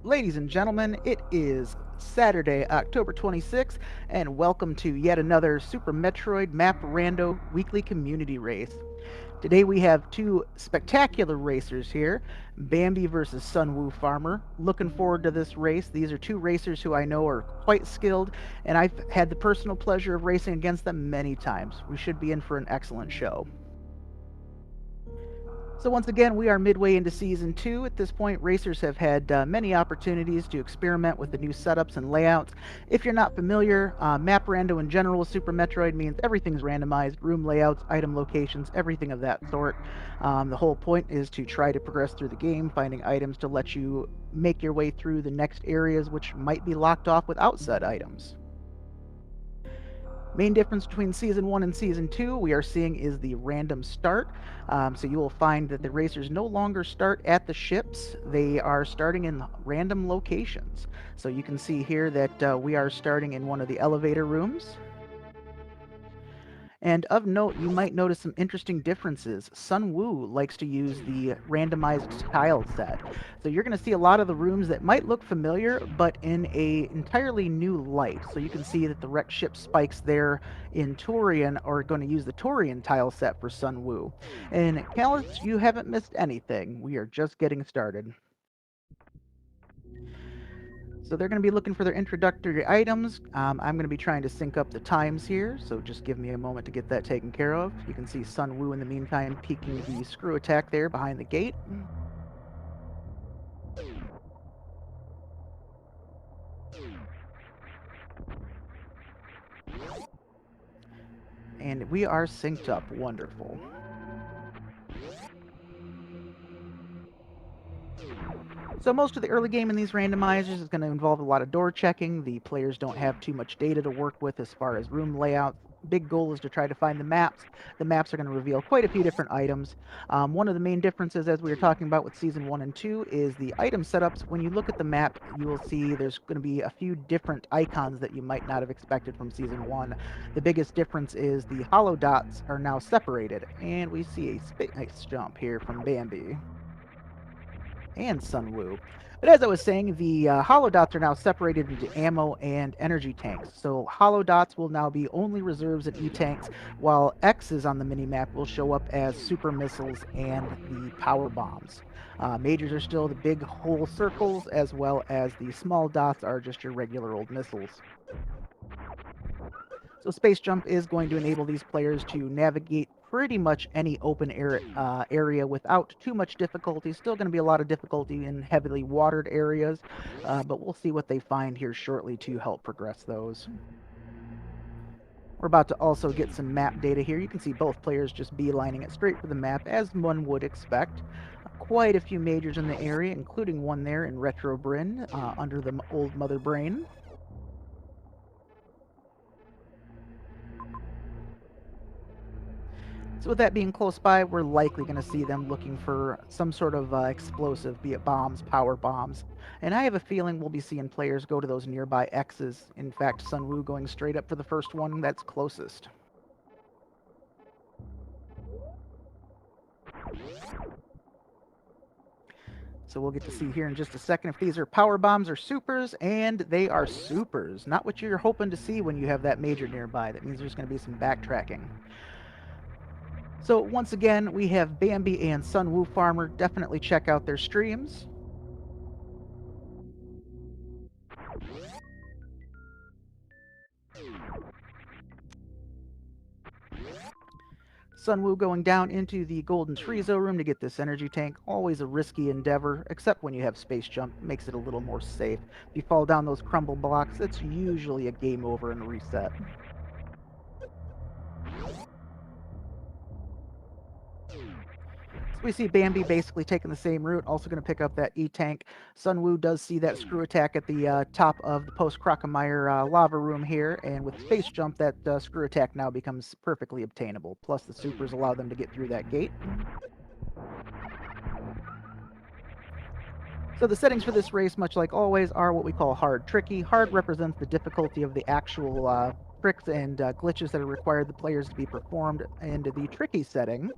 Ladies and gentlemen, it is Saturday, October 26th, and welcome to yet another Super Metroid Map Rando weekly community race. Today we have two spectacular racers here, Bambi versus Sunwoo Farmer. Looking forward to this race. These are two racers who I know are quite skilled, and I've had the personal pleasure of racing against them many times. We should be in for an excellent show. So once again, we are midway into Season 2. At this point, racers have had many opportunities to experiment with the new setups and layouts. If you're not familiar, Map Rando in general with Super Metroid means everything's randomized, room layouts, item locations, everything of that sort. The whole point is to try to progress through the game, finding items to let you make your way through the next areas which might be locked off without said items. Main difference between Season 1 and Season 2 we are seeing is the random start. So you will find that the racers no longer start at the ships, they are starting in random locations. So you can see here that we are starting in one of the elevator rooms. And of note, you might notice some interesting differences. Sun Wu likes to use the randomized tile set. So you're going to see a lot of the rooms that might look familiar, but in a entirely new light. So you can see that the wrecked ship spikes there in Torian are going to use the Torian tile set for Sun Wu. And Callus, you haven't missed anything. We are just getting started. So they're going to be looking for their introductory items. I'm going to be trying to sync up the times here, so just give me a moment to get that taken care of. You can see Sun Wu in the meantime peeking the screw attack there behind the gate. And we are synced up. Wonderful. So most of the early game in these randomizers is going to involve a lot of door checking. The players don't have too much data to work with as far as room layout. Big goal is to try to find the maps. The maps are going to reveal quite a few different items. One of the main differences, as we were talking about with Season 1 and 2, is the item setups. When you look at the map, you will see there's going to be a few different icons that you might not have expected from Season 1. The biggest difference is the hollow dots are now separated, and we see a space jump here from Bambi and Sunwoo. But as I was saying, the hollow dots are now separated into ammo and energy tanks. So hollow dots will now be only reserves and E-tanks, while X's on the minimap will show up as super missiles and the power bombs. Majors are still the big whole circles, as well as the small dots are just your regular old missiles. So Space Jump is going to enable these players to navigate pretty much any open area without too much difficulty. Still going to be a lot of difficulty in heavily watered areas, but we'll see what they find here shortly to help progress those. We're about to also get some map data here. You can see both players just beelining it straight for the map, as one would expect. Quite a few majors in the area, including one there in Retro Bryn, under the old Mother Brain. So with that being close by, we're likely going to see them looking for some sort of explosive, be it bombs, power bombs. And I have a feeling we'll be seeing players go to those nearby X's. In fact, Sunwoo going straight up for the first one that's closest. So we'll get to see here in just a second if these are power bombs or supers, and they are supers. Not what you're hoping to see when you have that major nearby. That means there's going to be some backtracking. So once again, we have Bambi and Sunwoo Farmer. Definitely check out their streams. Sunwoo going down into the Golden Trizo room to get this energy tank. Always a risky endeavor, except when you have space jump. Makes it a little more safe. If you fall down those crumble blocks, it's usually a game over and reset. So we see Bambi basically taking the same route, also going to pick up that E-Tank. Sunwoo does see that screw attack at the top of the post-Crocomire lava room here, and with Space Jump, that screw attack now becomes perfectly obtainable. Plus the supers allow them to get through that gate. So the settings for this race, much like always, are what we call hard tricky. Hard represents the difficulty of the actual tricks and glitches that are required the players to be performed, and the tricky setting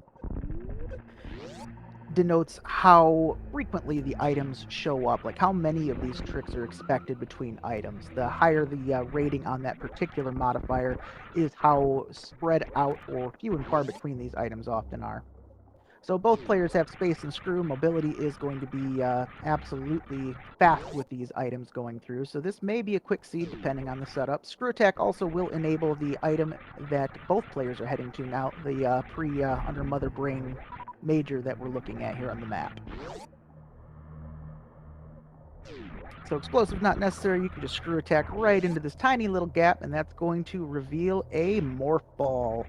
denotes how frequently the items show up, like how many of these tricks are expected between items. The higher the rating on that particular modifier is how spread out or few and far between these items often are. So both players have space and screw. Mobility is going to be absolutely fast with these items going through. So this may be a quick seed depending on the setup. Screw attack also will enable the item that both players are heading to now, the under Mother Brain major that we're looking at here on the map. So explosive not necessary. You can just screw attack right into this tiny little gap, and that's going to reveal a morph ball.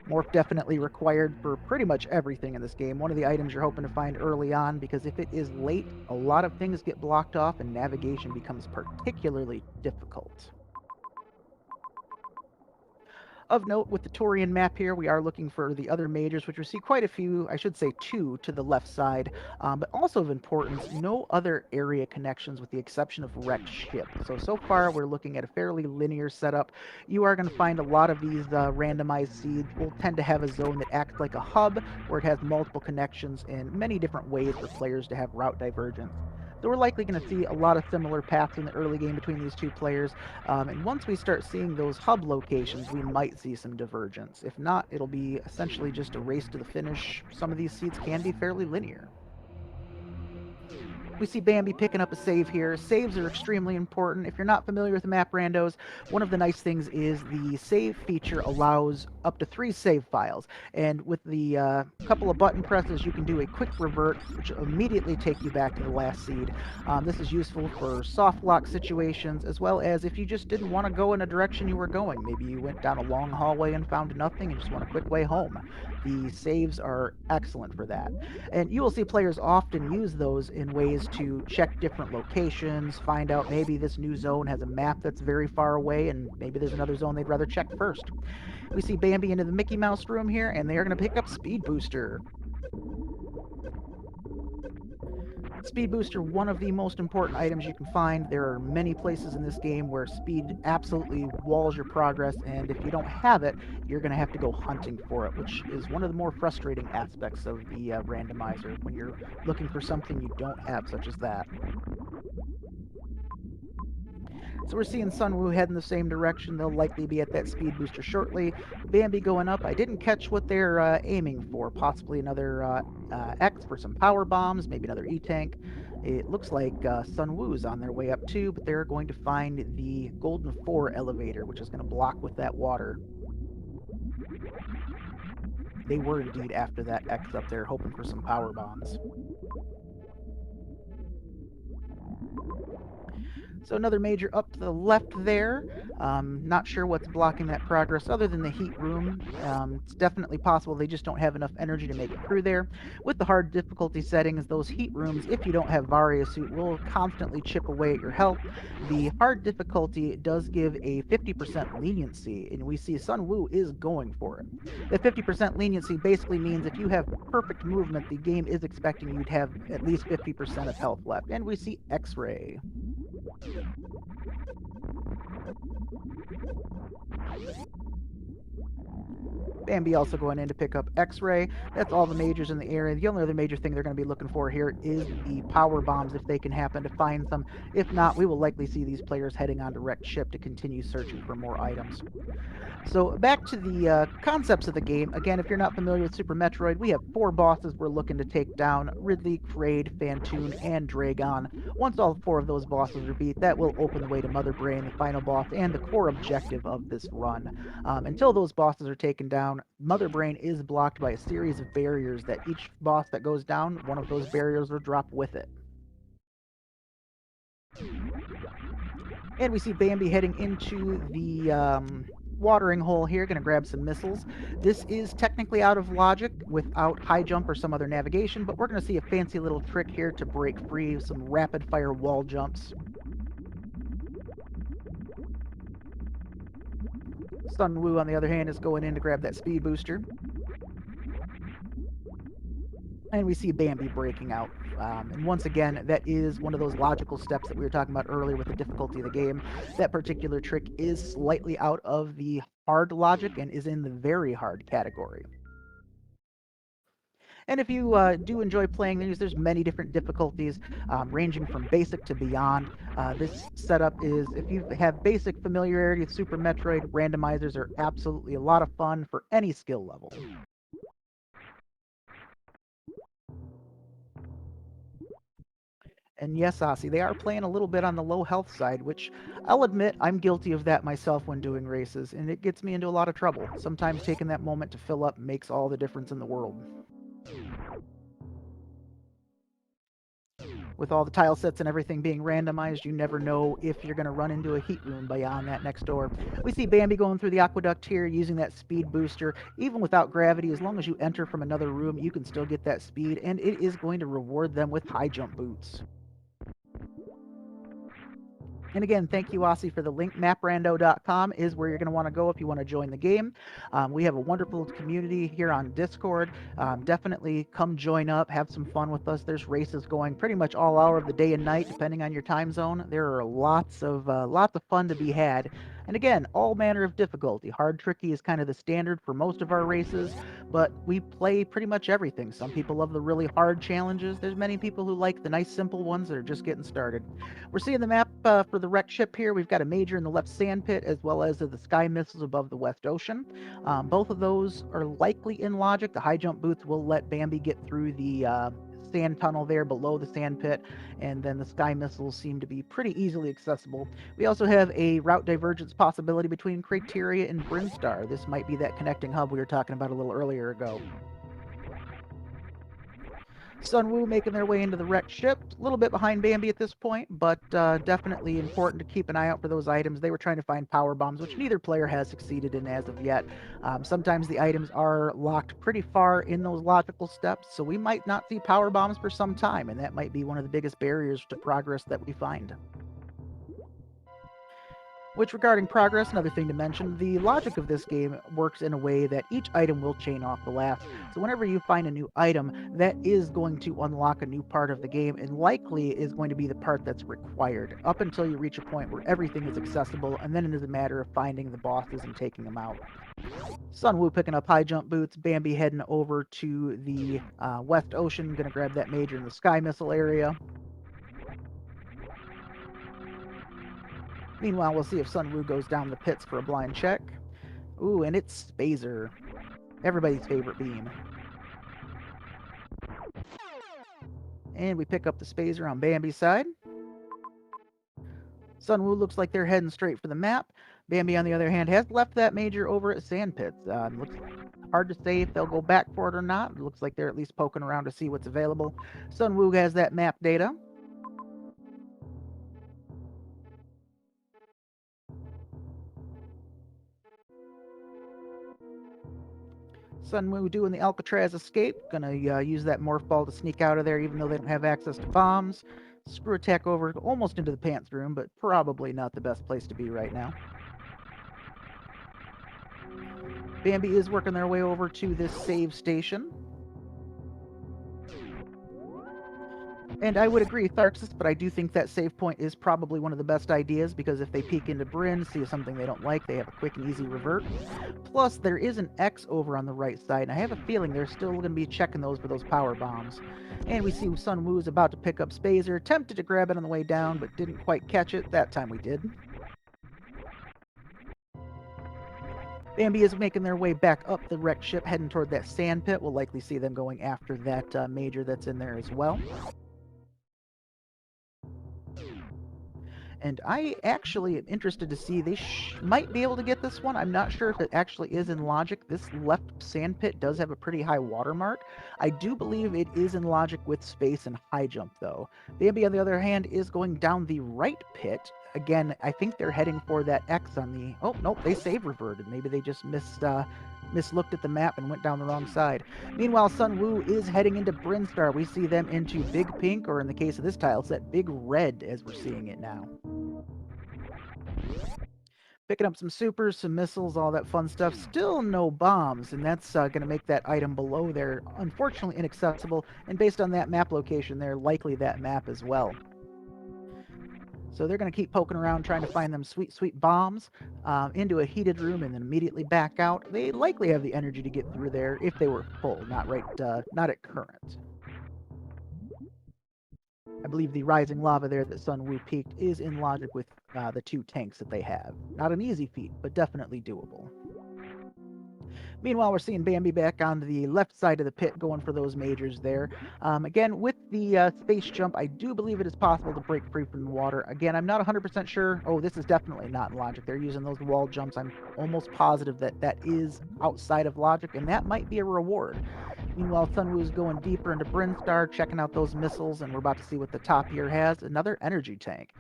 Morph definitely required for pretty much everything in this game. One of the items you're hoping to find early on, because if it is late, a lot of things get blocked off and navigation becomes particularly difficult. Of note, with the Taurian map here, we are looking for the other majors, which we see quite a few, I should say two, to the left side. But also of importance, no other area connections with the exception of wrecked ship. So far, we're looking at a fairly linear setup. You are going to find a lot of these randomized seeds will tend to have a zone that acts like a hub, where it has multiple connections in many different ways for players to have route divergence. So we're likely going to see a lot of similar paths in the early game between these two players. And once we start seeing those hub locations, we might see some divergence. If not, it'll be essentially just a race to the finish. Some of these seeds can be fairly linear. We see Bambi picking up a save here. Saves are extremely important. If you're not familiar with the map randos, one of the nice things is the save feature allows up to 3 save files. And with the couple of button presses, you can do a quick revert, which will immediately take you back to the last seed. This is useful for soft lock situations, as well as if you just didn't want to go in a direction you were going. Maybe you went down a long hallway and found nothing and just want a quick way home. The saves are excellent for that. And you will see players often use those in ways to check different locations, find out maybe this new zone has a map that's very far away, and maybe there's another zone they'd rather check first. We see Bambi into the Mickey Mouse room here, and they are going to pick up Speed Booster. Speed Booster, one of the most important items you can find. There are many places in this game where speed absolutely walls your progress, and if you don't have it, you're going to have to go hunting for it, which is one of the more frustrating aspects of the randomizer when you're looking for something you don't have, such as that. So we're seeing Sunwoo head in the same direction. They'll likely be at that speed booster shortly. Bambi going up. I didn't catch what they're aiming for. Possibly another X for some power bombs, maybe another E-tank. It looks like Sunwoo's on their way up too, but they're going to find the Golden 4 elevator, which is going to block with that water. They were indeed after that X up there, hoping for some power bombs. So another major up to the left there. Not sure what's blocking that progress other than the heat room. It's definitely possible they just don't have enough energy to make it through there. With the hard difficulty settings, those heat rooms, if you don't have Varia suit, will constantly chip away at your health. The hard difficulty does give a 50% leniency, and we see Sunwoo is going for it. The 50% leniency basically means if you have perfect movement, the game is expecting you to have at least 50% of health left. And we see X-ray. Bambi also going in to pick up X-ray. That's all the majors in the area. The only other major thing they're going to be looking for here is the power bombs, if they can happen to find some. If not, we will likely see these players heading on to wrecked ship to continue searching for more items. So back to the concepts of the game. Again, if you're not familiar with Super Metroid, we have 4 bosses we're looking to take down: Ridley, Kraid, Phantoon, and Dragon. Once all 4 of those bosses are beat, that will open the way to Mother Brain, the final boss, and the core objective of this run. Until those bosses are taken down, Mother Brain is blocked by a series of barriers that each boss that goes down, one of those barriers will drop with it. And we see Bambi heading into the watering hole here, going to grab some missiles. This is technically out of logic without high jump or some other navigation, but we're going to see a fancy little trick here to break free, some rapid fire wall jumps. Sunwoo, on the other hand, is going in to grab that speed booster. And we see Bambi breaking out. And once again, that is one of those logical steps that we were talking about earlier with the difficulty of the game. That particular trick is slightly out of the hard logic and is in the very hard category. And if you do enjoy playing these, there's many different difficulties, ranging from basic to beyond. This setup is, if you have basic familiarity with Super Metroid, randomizers are absolutely a lot of fun for any skill level. And yes, Ossie, they are playing a little bit on the low health side, which I'll admit I'm guilty of that myself when doing races, and it gets me into a lot of trouble. Sometimes taking that moment to fill up makes all the difference in the world. With all the tile sets and everything being randomized, you never know if you're going to run into a heat room beyond that next door. We see Bambi going through the aqueduct here using that speed booster. Even without gravity, as long as you enter from another room, you can still get that speed, and it is going to reward them with high jump boots. And again, thank you, Aussie, for the link. Maprando.com is where you're going to want to go if you want to join the game. We have a wonderful community here on Discord. Definitely come join up, have some fun with us. There's races going pretty much all hour of the day and night, depending on your time zone. There are lots of fun to be had. And again, all manner of difficulty. Hard tricky is kind of the standard for most of our races, but we play pretty much everything. Some people love the really hard challenges. There's many people who like the nice simple ones that are just getting started. We're seeing the map for the wrecked ship here. We've got a major in the left sand pit, as well as the sky missiles above the West Ocean. Both of those are likely in logic. The high jump boots will let Bambi get through the sand tunnel there below the sand pit, and then the sky missiles seem to be pretty easily accessible. We also have a route divergence possibility between Criteria and Brinstar. This might be that connecting hub we were talking about a little earlier ago. Sunwoo making their way into the wrecked ship. A little bit behind Bambi at this point, but definitely important to keep an eye out for those items. They were trying to find power bombs, which neither player has succeeded in as of yet. Sometimes the items are locked pretty far in those logical steps, so we might not see power bombs for some time, and that might be one of the biggest barriers to progress that we find. Which, regarding progress, another thing to mention, the logic of this game works in a way that each item will chain off the last. So whenever you find a new item, that is going to unlock a new part of the game, and likely is going to be the part that's required, up until you reach a point where everything is accessible, and then it is a matter of finding the bosses and taking them out. Sunwoo picking up high jump boots, Bambi heading over to the West Ocean, gonna grab that major in the sky missile area. Meanwhile, we'll see if Sunwoo goes down the pits for a blind check. Ooh, and it's Spazer. Everybody's favorite beam. And we pick up the Spazer on Bambi's side. Sunwoo looks like they're heading straight for the map. Bambi, on the other hand, has left that major over at Sand Pits. Looks hard to say if they'll go back for it or not. It looks like they're at least poking around to see what's available. Sunwoo has that map data. Sunwoo doing the Alcatraz escape. Gonna use that morph ball to sneak out of there, even though they don't have access to bombs. Screw attack over almost into the pants room, but probably not the best place to be right now. Bambi is working their way over to this save station. And I would agree, Tharxis, but I do think that save point is probably one of the best ideas, because if they peek into Bryn, see something they don't like, they have a quick and easy revert. Plus, there is an X over on the right side, and I have a feeling they're still going to be checking those for those power bombs. And we see Sunwoo is about to pick up Spazer, tempted to grab it on the way down, but didn't quite catch it. That time we did. Bambi is making their way back up the wrecked ship, heading toward that sand pit. We'll likely see them going after that major that's in there as well. And I actually am interested to see, they might be able to get this one. I'm not sure if it actually is in logic. This left sand pit does have a pretty high watermark. I do believe it is in logic with space and high jump, though. Bambi, on the other hand, is going down the right pit. Again, I think they're heading for that X on the... Oh, nope, they save reverted. Maybe they just mislooked at the map and went down the wrong side. Meanwhile, Sunwoo is heading into Brinstar. We see them into Big Pink, or in the case of this tile set, Big Red, as we're seeing it now. Picking up some supers, some missiles, all that fun stuff. Still no bombs, and that's going to make that item below there unfortunately inaccessible, and based on that map location there, likely that map as well. So they're going to keep poking around trying to find them sweet, sweet bombs into a heated room and then immediately back out. They likely have the energy to get through there if they were full, not at current. I believe the rising lava there that Sun Wu peaked is in logic with the 2 tanks that they have. Not an easy feat, but definitely doable. Meanwhile, we're seeing Bambi back on the left side of the pit going for those majors there. Again, with the space jump, I do believe it is possible to break free from the water. Again, I'm not 100% sure. Oh, this is definitely not in logic. They're using those wall jumps. I'm almost positive that that is outside of logic, and that might be a reward. Meanwhile, Sunwoo's going deeper into Brinstar, checking out those missiles, and we're about to see what the top here has. Another energy tank.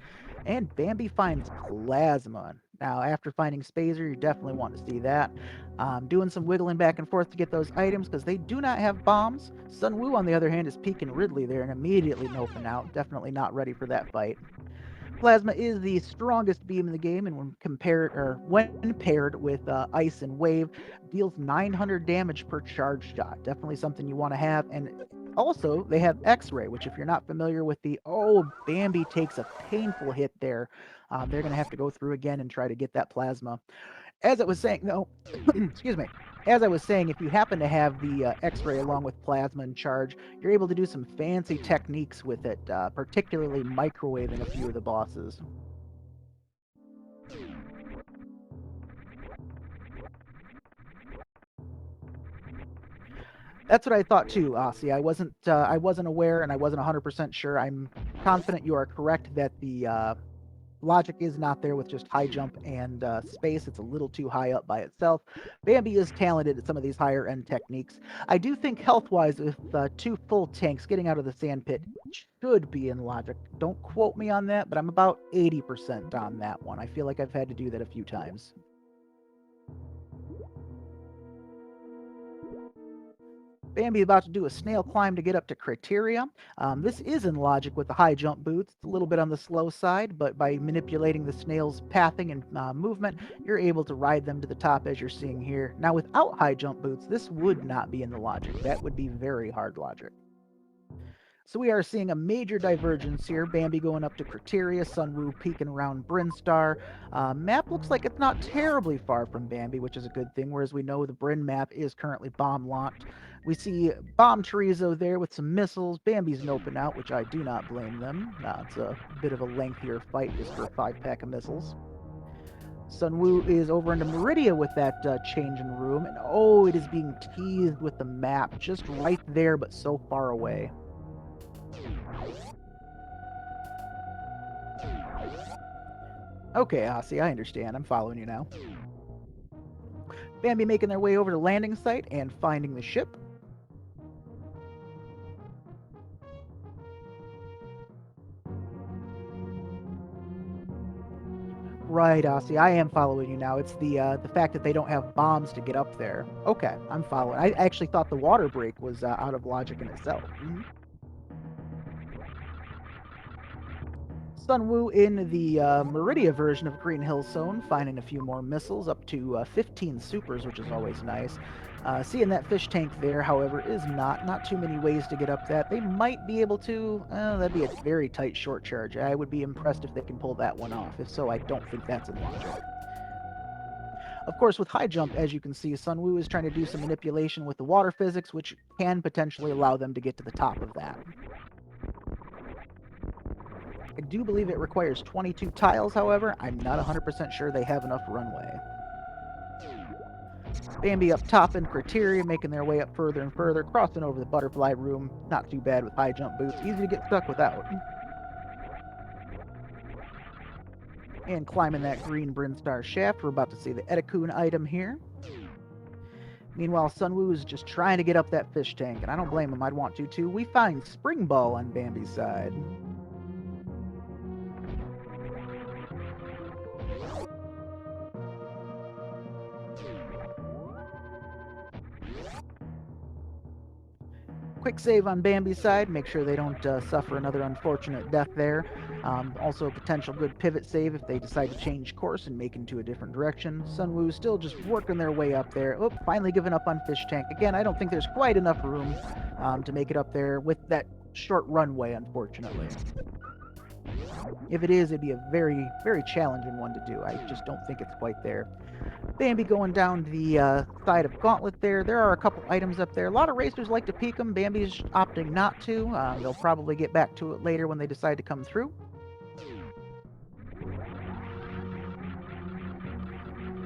And Bambi finds plasma. Now, after finding Spazer, you definitely want to see that. Doing some wiggling back and forth to get those items because they do not have bombs. Sunwoo, on the other hand, is peeking Ridley there and immediately noping out. Definitely not ready for that fight. Plasma is the strongest beam in the game, and when paired with Ice and Wave, deals 900 damage per charge shot. Definitely something you want to have. And also, they have X-Ray, which if you're not familiar with Bambi takes a painful hit there. They're going to have to go through again and try to get that Plasma. As I was saying, though, excuse me. As I was saying, if you happen to have the X-Ray along with Plasma in charge, you're able to do some fancy techniques with it, particularly microwaving a few of the bosses. That's what I thought too, Aussie. I wasn't aware and I wasn't 100% sure. I'm confident you are correct that the logic is not there with just high jump and space. It's a little too high up by itself. Bambi is talented at some of these higher end techniques. I do think health wise, with 2 full tanks getting out of the sand pit should be in logic. Don't quote me on that, but I'm about 80% on that one. I feel like I've had to do that a few times. Bambi about to do a snail climb to get up to Criteria. This is in logic with the high jump boots. It's a little bit on the slow side, but by manipulating the snail's pathing and movement, you're able to ride them to the top as you're seeing here. Now, without high jump boots, this would not be in the logic. That would be very hard logic. So we are seeing a major divergence here. Bambi going up to Criteria, Sunwoo peeking around Brinstar. Map looks like it's not terribly far from Bambi, which is a good thing, whereas we know the Bryn map is currently bomb locked. We see Bomb Chorizo there with some missiles. Bambi's noping out, which I do not blame them. It's a bit of a lengthier fight just for a 5-pack of missiles. Sunwoo is over into Meridia with that change in room, and oh, it is being teased with the map, just right there, but so far away. Okay, Aussie, I understand. I'm following you now. Bambi making their way over to landing site and finding the ship. Right, Aussie, I am following you now. It's the fact that they don't have bombs to get up there. Okay, I'm following. I actually thought the water break was out of logic in itself. Sunwoo in the Meridia version of Green Hill Zone, finding a few more missiles, up to 15 supers, which is always nice. Seeing that fish tank there, however, is not too many ways to get up that. They might be able to, that'd be a very tight short charge. I would be impressed if they can pull that one off. If so, I don't think that's in logic. Of course, with high jump, as you can see, Sunwoo is trying to do some manipulation with the water physics, which can potentially allow them to get to the top of that. I do believe it requires 22 tiles, however. I'm not 100% sure they have enough runway. Bambi up top in Criteria, making their way up further and further, crossing over the butterfly room. Not too bad with high jump boots. Easy to get stuck without. And climbing that green Brinstar shaft, we're about to see the Etikun item here. Meanwhile, Sunwoo is just trying to get up that fish tank, and I don't blame him. I'd want to too. We find Spring Ball on Bambi's side. Quick save on Bambi's side, make sure they don't suffer another unfortunate death there. Also a potential good pivot save if they decide to change course and make into a different direction. Sunwoo still just working their way up there. Oh, finally giving up on Fish Tank. Again, I don't think there's quite enough room to make it up there with that short runway, unfortunately. If it is, it'd be a very, very challenging one to do. I just don't think it's quite there. Bambi going down the side of Gauntlet there. There are a couple items up there. A lot of racers like to peek them. Bambi's opting not to. They'll probably get back to it later when they decide to come through.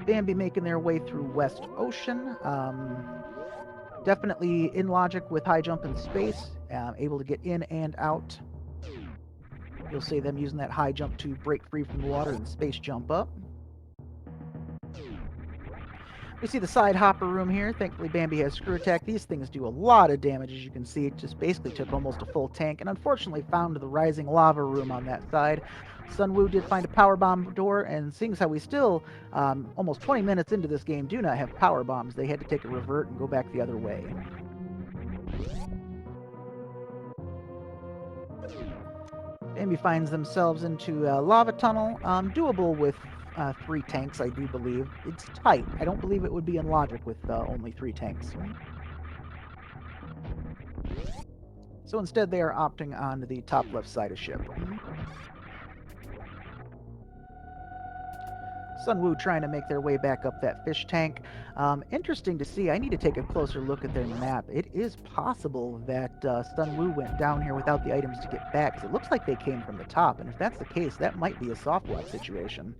Bambi making their way through West Ocean. Definitely in logic with high jump in space, able to get in and out. You'll see them using that high jump to break free from the water and space jump up. We see the side hopper room here. Thankfully, Bambi has screw attack. These things do a lot of damage, as you can see. It just basically took almost a full tank, and unfortunately found the rising lava room on that side. Sunwoo did find a power bomb door, and seeing as how we still, almost 20 minutes into this game, do not have power bombs, they had to take a revert and go back the other way. Bambi finds themselves into a lava tunnel, doable with 3 tanks, I do believe. It's tight. I don't believe it would be in logic with only 3 tanks. So instead, they are opting on the top left side of ship. Sunwoo trying to make their way back up that fish tank. Interesting to see. I need to take a closer look at their map. It is possible that Sunwoo went down here without the items to get back, 'cause it looks like they came from the top, and if that's the case, that might be a soft lock situation.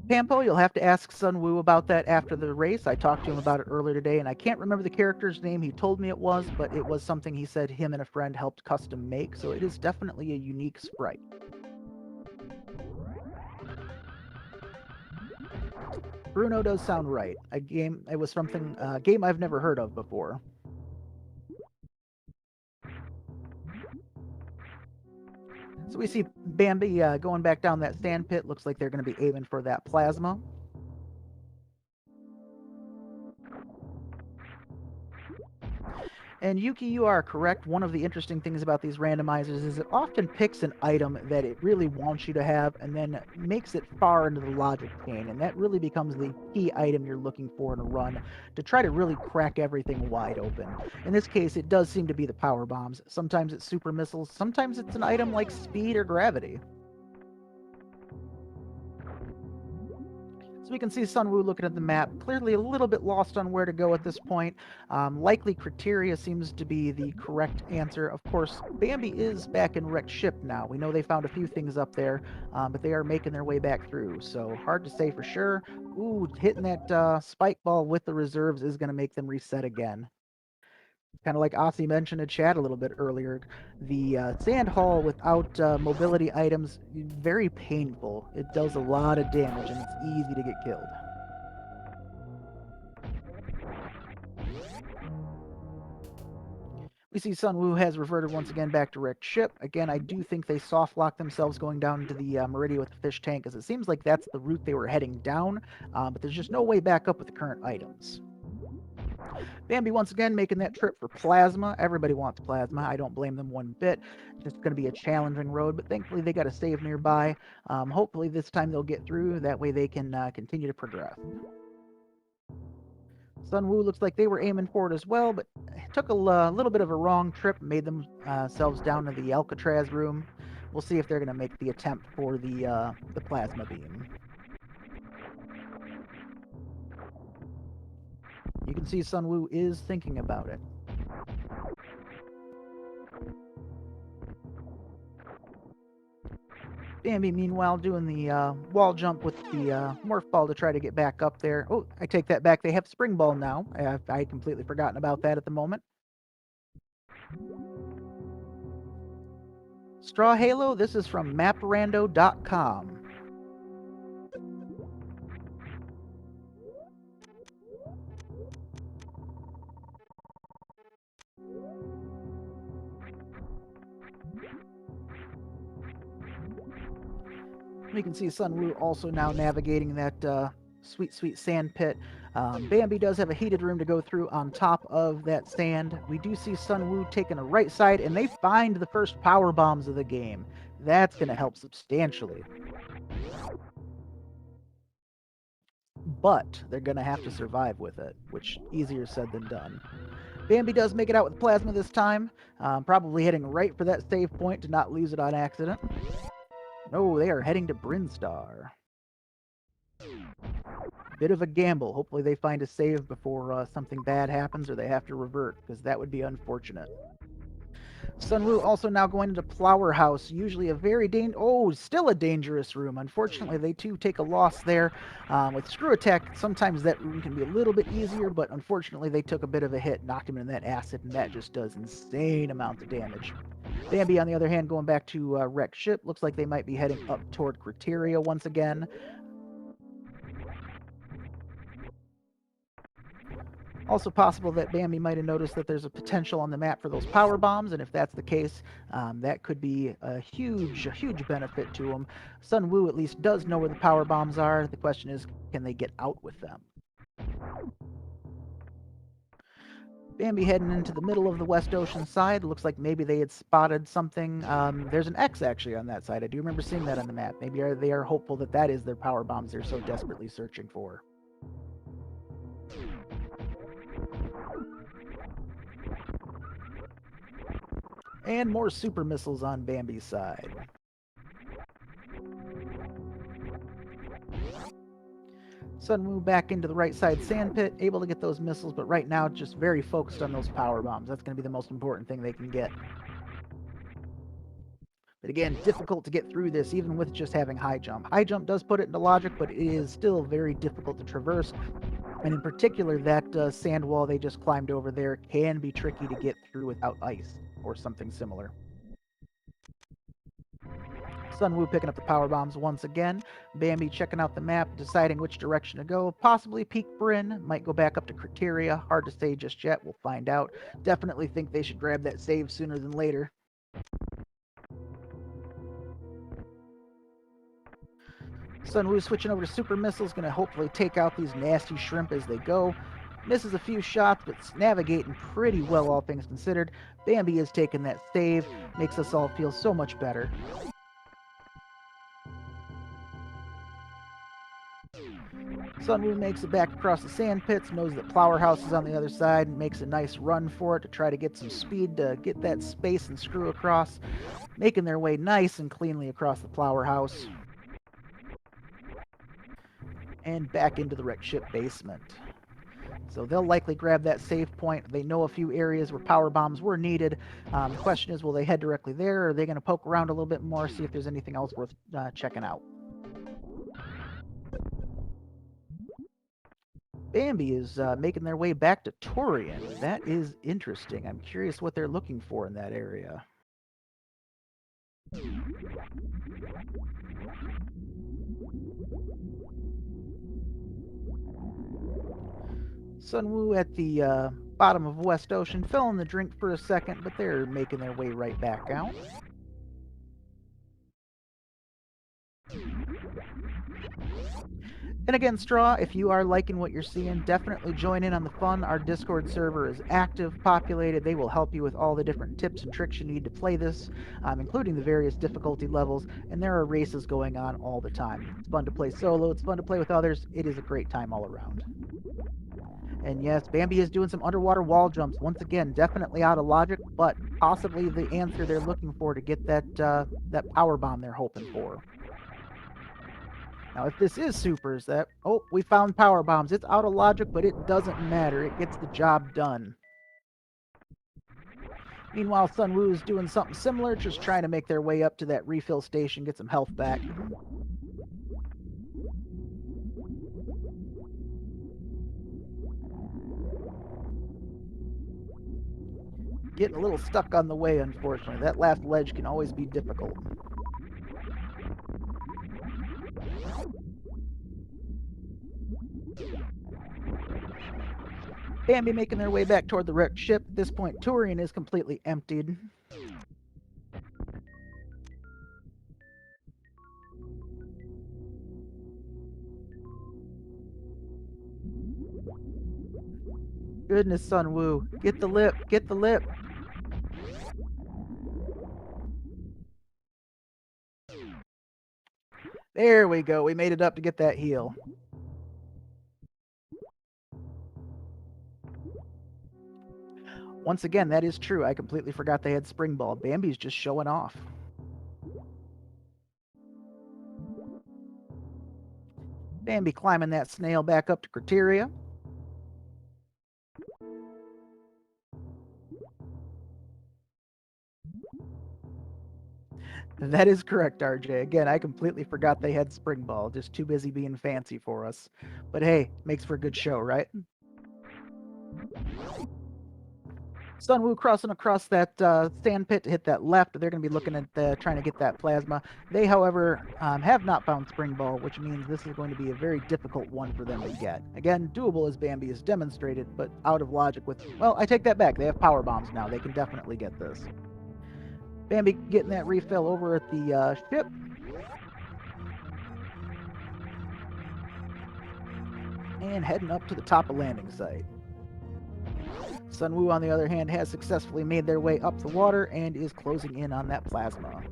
Pampo, you'll have to ask Sunwoo about that after the race. I talked to him about it earlier today, and I can't remember the character's name. He told me it was, but it was something he said him and a friend helped custom make, so it is definitely a unique sprite. Bruno does sound right. It was something, game I've never heard of before. So we see Bambi going back down that sand pit. Looks like they're going to be aiming for that plasma. And Yuki, you are correct. One of the interesting things about these randomizers is it often picks an item that it really wants you to have and then makes it far into the logic chain. And that really becomes the key item you're looking for in a run to try to really crack everything wide open. In this case, it does seem to be the power bombs. Sometimes it's super missiles. Sometimes it's an item like speed or gravity. So we can see Sunwoo looking at the map, clearly a little bit lost on where to go at this point. Likely Criteria seems to be the correct answer. Of course, Bambi is back in wrecked ship now. We know they found a few things up there, but they are making their way back through. So hard to say for sure. Ooh, hitting that spike ball with the reserves is going to make them reset again. Kind of like Aussie mentioned in chat a little bit earlier, the sand hall without mobility items, very painful. It does a lot of damage and it's easy to get killed. We see Sunwoo has reverted once again back to wrecked ship. Again, I do think they soft locked themselves going down into the Meridian with the fish tank, because it seems like that's the route they were heading down, but there's just no way back up with the current items. Bambi once again making that trip for plasma. Everybody wants plasma. I don't blame them one bit. It's going to be a challenging road, but thankfully they got a save nearby. Hopefully this time they'll get through. That way they can continue to progress. Sunwoo looks like they were aiming for it as well, but took a little bit of a wrong trip, made themselves down to the Alcatraz room. We'll see if they're going to make the attempt for the plasma beam. You can see Sunwoo is thinking about it. Bambi, meanwhile, doing the wall jump with the morph ball to try to get back up there. Oh, I take that back. They have spring ball now. I had completely forgotten about that at the moment. Straw Halo, this is from maprando.com. We can see Sunwoo also now navigating that sweet, sweet sand pit. Bambi does have a heated room to go through on top of that sand. We do see Sunwoo taking a right side, and they find the first power bombs of the game. That's going to help substantially. but they're going to have to survive with it, which easier said than done. Bambi does make it out with plasma this time, probably heading right for that save point to not lose it on accident. No, they are heading to Brinstar. Bit of a gamble. Hopefully they find a save before something bad happens or they have to revert, because that would be unfortunate. Sunwoo also now going into Plower House, usually a very still a dangerous room. Unfortunately, they too take a loss there. With Screw Attack, sometimes that room can be a little bit easier, but unfortunately they took a bit of a hit, knocked him into that acid, and that just does insane amounts of damage. Bambi, on the other hand, going back to Wreck Ship, looks like they might be heading up toward Criteria once again. Also possible that Bambi might have noticed that there's a potential on the map for those power bombs, and if that's the case, that could be a huge benefit to him. Sun Wu at least does know where the power bombs are. The question is, can they get out with them? Bambi heading into the middle of the West Ocean side. Looks like maybe they had spotted something. There's an X actually on that side. I do remember seeing that on the map. Maybe they are hopeful that that is their power bombs they're so desperately searching for. And more super missiles on Bambi's side. Sunwoo back into the right side sand pit, able to get those missiles, but right now just very focused on those power bombs. That's going to be the most important thing they can get. But again, difficult to get through this, even with just having high jump. High jump does put it into logic, but it is still very difficult to traverse. And in particular, that sand wall they just climbed over there can be tricky to get through without ice or something similar. Sunwoo picking up the power bombs once again. Bambi checking out the map, deciding which direction to go. Possibly peek Bryn. Might go back up to Criteria. Hard to say just yet. We'll find out. Definitely think they should grab that save sooner than later. Sunwoo switching over to super missiles. Going to hopefully take out these nasty shrimp as they go. Misses a few shots, but navigating pretty well, all things considered. Bambi is taking that save. Makes us all feel so much better. Sunwoo makes it back across the sand pits, knows that Plower House is on the other side, and makes a nice run for it to try to get some speed to get that space and screw across, making their way nice and cleanly across the Plower House. And back into the wrecked ship basement. So they'll likely grab that save point. They know a few areas where power bombs were needed. The question is, will they head directly there, or are they going to poke around a little bit more, see if there's anything else worth checking out? Bambi is making their way back to Torian. That is interesting. I'm curious what they're looking for in that area. Sunwoo at the bottom of West Ocean, filling the drink for a second, but they're making their way right back out. And again, Straw, if you are liking what you're seeing, definitely join in on the fun. Our Discord server is active, populated. They will help you with all the different tips and tricks you need to play this, including the various difficulty levels. And there are races going on all the time. It's fun to play solo. It's fun to play with others. It is a great time all around. And yes, Bambi is doing some underwater wall jumps. Once again, definitely out of logic, but possibly the answer they're looking for to get that power bomb they're hoping for. Now, if this is supers, we found power bombs. It's out of logic, but it doesn't matter. It gets the job done. Meanwhile, Sunwoo is doing something similar, just trying to make their way up to that refill station, get some health back. Getting a little stuck on the way, unfortunately. That last ledge can always be difficult. Bambi making their way back toward the wrecked ship. At this point, Turian is completely emptied. Goodness, Sunwoo. Get the lip. Get the lip. There we go. We made it up to get that heal. Once again, that is true. I completely forgot they had Spring Ball. Bambi's just showing off. Bambi climbing that snail back up to Criteria. That is correct, RJ. Again, I completely forgot they had Spring Ball. Just too busy being fancy for us. But hey, makes for a good show, right? Sunwoo crossing across that sand pit to hit that left. They're going to be looking at trying to get that plasma. They, however, have not found Spring Ball, which means this is going to be a very difficult one for them to get. Again, doable as Bambi has demonstrated, but out of logic with... Well, I take that back. They have power bombs now. They can definitely get this. Bambi getting that refill over at the ship. And heading up to the top of landing site. Sunwoo, on the other hand, has successfully made their way up the water and is closing in on that plasma.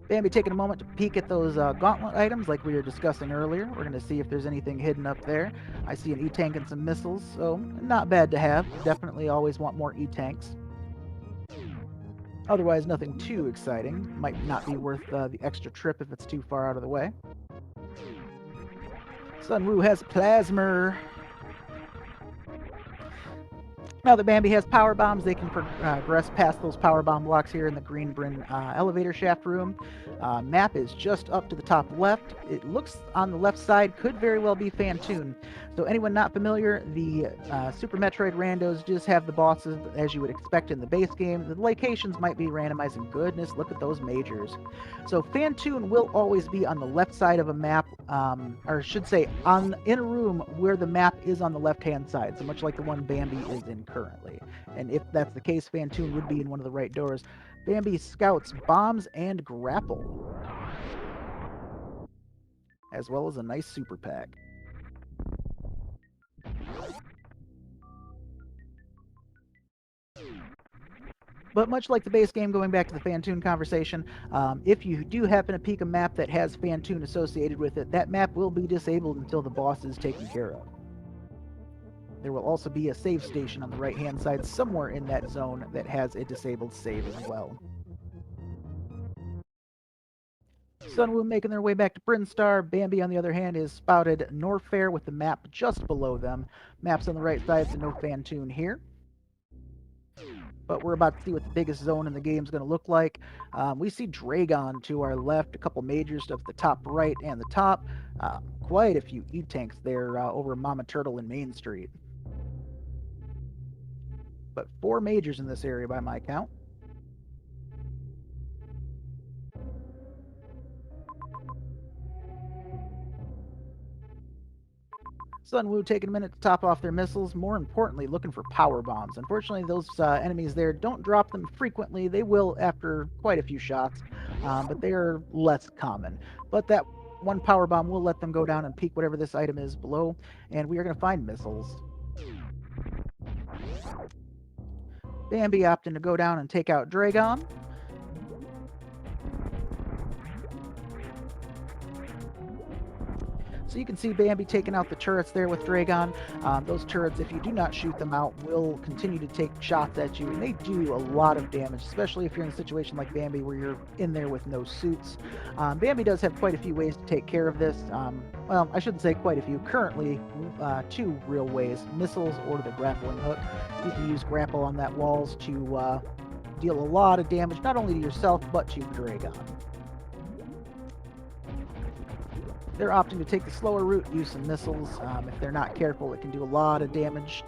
Bambi taking a moment to peek at those gauntlet items like we were discussing earlier. We're going to see if there's anything hidden up there. I see an E-tank and some missiles, so not bad to have. Definitely always want more E-tanks. Otherwise, nothing too exciting. Might not be worth the extra trip if it's too far out of the way. Sunwoo has a plasma. Now that Bambi has power bombs, they can progress past those power bomb blocks here in the Green Bryn elevator shaft room. Map is just up to the top left. It looks on the left side could very well be Fantoon. So anyone not familiar, the Super Metroid randos just have the bosses as you would expect in the base game. The locations might be randomizing. Goodness, look at those majors. So Fantoon will always be on the left side of a map, or I should say in a room where the map is on the left-hand side, so much like the one Bambi is in currently. And if that's the case, Fantoon would be in one of the right doors. Bambi scouts bombs and grapple, as well as a nice super pack. But much like the base game, going back to the Fantoon conversation, if you do happen to peek a map that has Fantoon associated with it, that map will be disabled until the boss is taken care of. There will also be a save station on the right-hand side somewhere in that zone that has a disabled save as well. Sunwoo making their way back to Brinstar. Bambi, on the other hand, is spotted Norfair with the map just below them. Map's on the right side, so no Fantoon here. But we're about to see what the biggest zone in the game is going to look like. We see Dragon to our left, a couple majors to the top right and the top. Quite a few E-tanks there over Mama Turtle and Main Street. But 4 majors in this area by my count. Sunwoo taking a minute to top off their missiles, more importantly looking for power bombs. Unfortunately, those enemies there don't drop them frequently. They will after quite a few shots, but they are less common. But that one power bomb will let them go down and peek whatever this item is below, and we are going to find missiles. Bambi opting to go down and take out Dragon. So you can see Bambi taking out the turrets there with Dragon. Those turrets, if you do not shoot them out, will continue to take shots at you, and they do a lot of damage, especially if you're in a situation like Bambi where you're in there with no suits. Bambi does have quite a few ways to take care of this. Well, I shouldn't say quite a few. Currently, 2 real ways, missiles or the grappling hook. You can use grapple on that walls to deal a lot of damage, not only to yourself, but to Dragon. They're opting to take the slower route, use some missiles. If they're not careful, it can do a lot of damage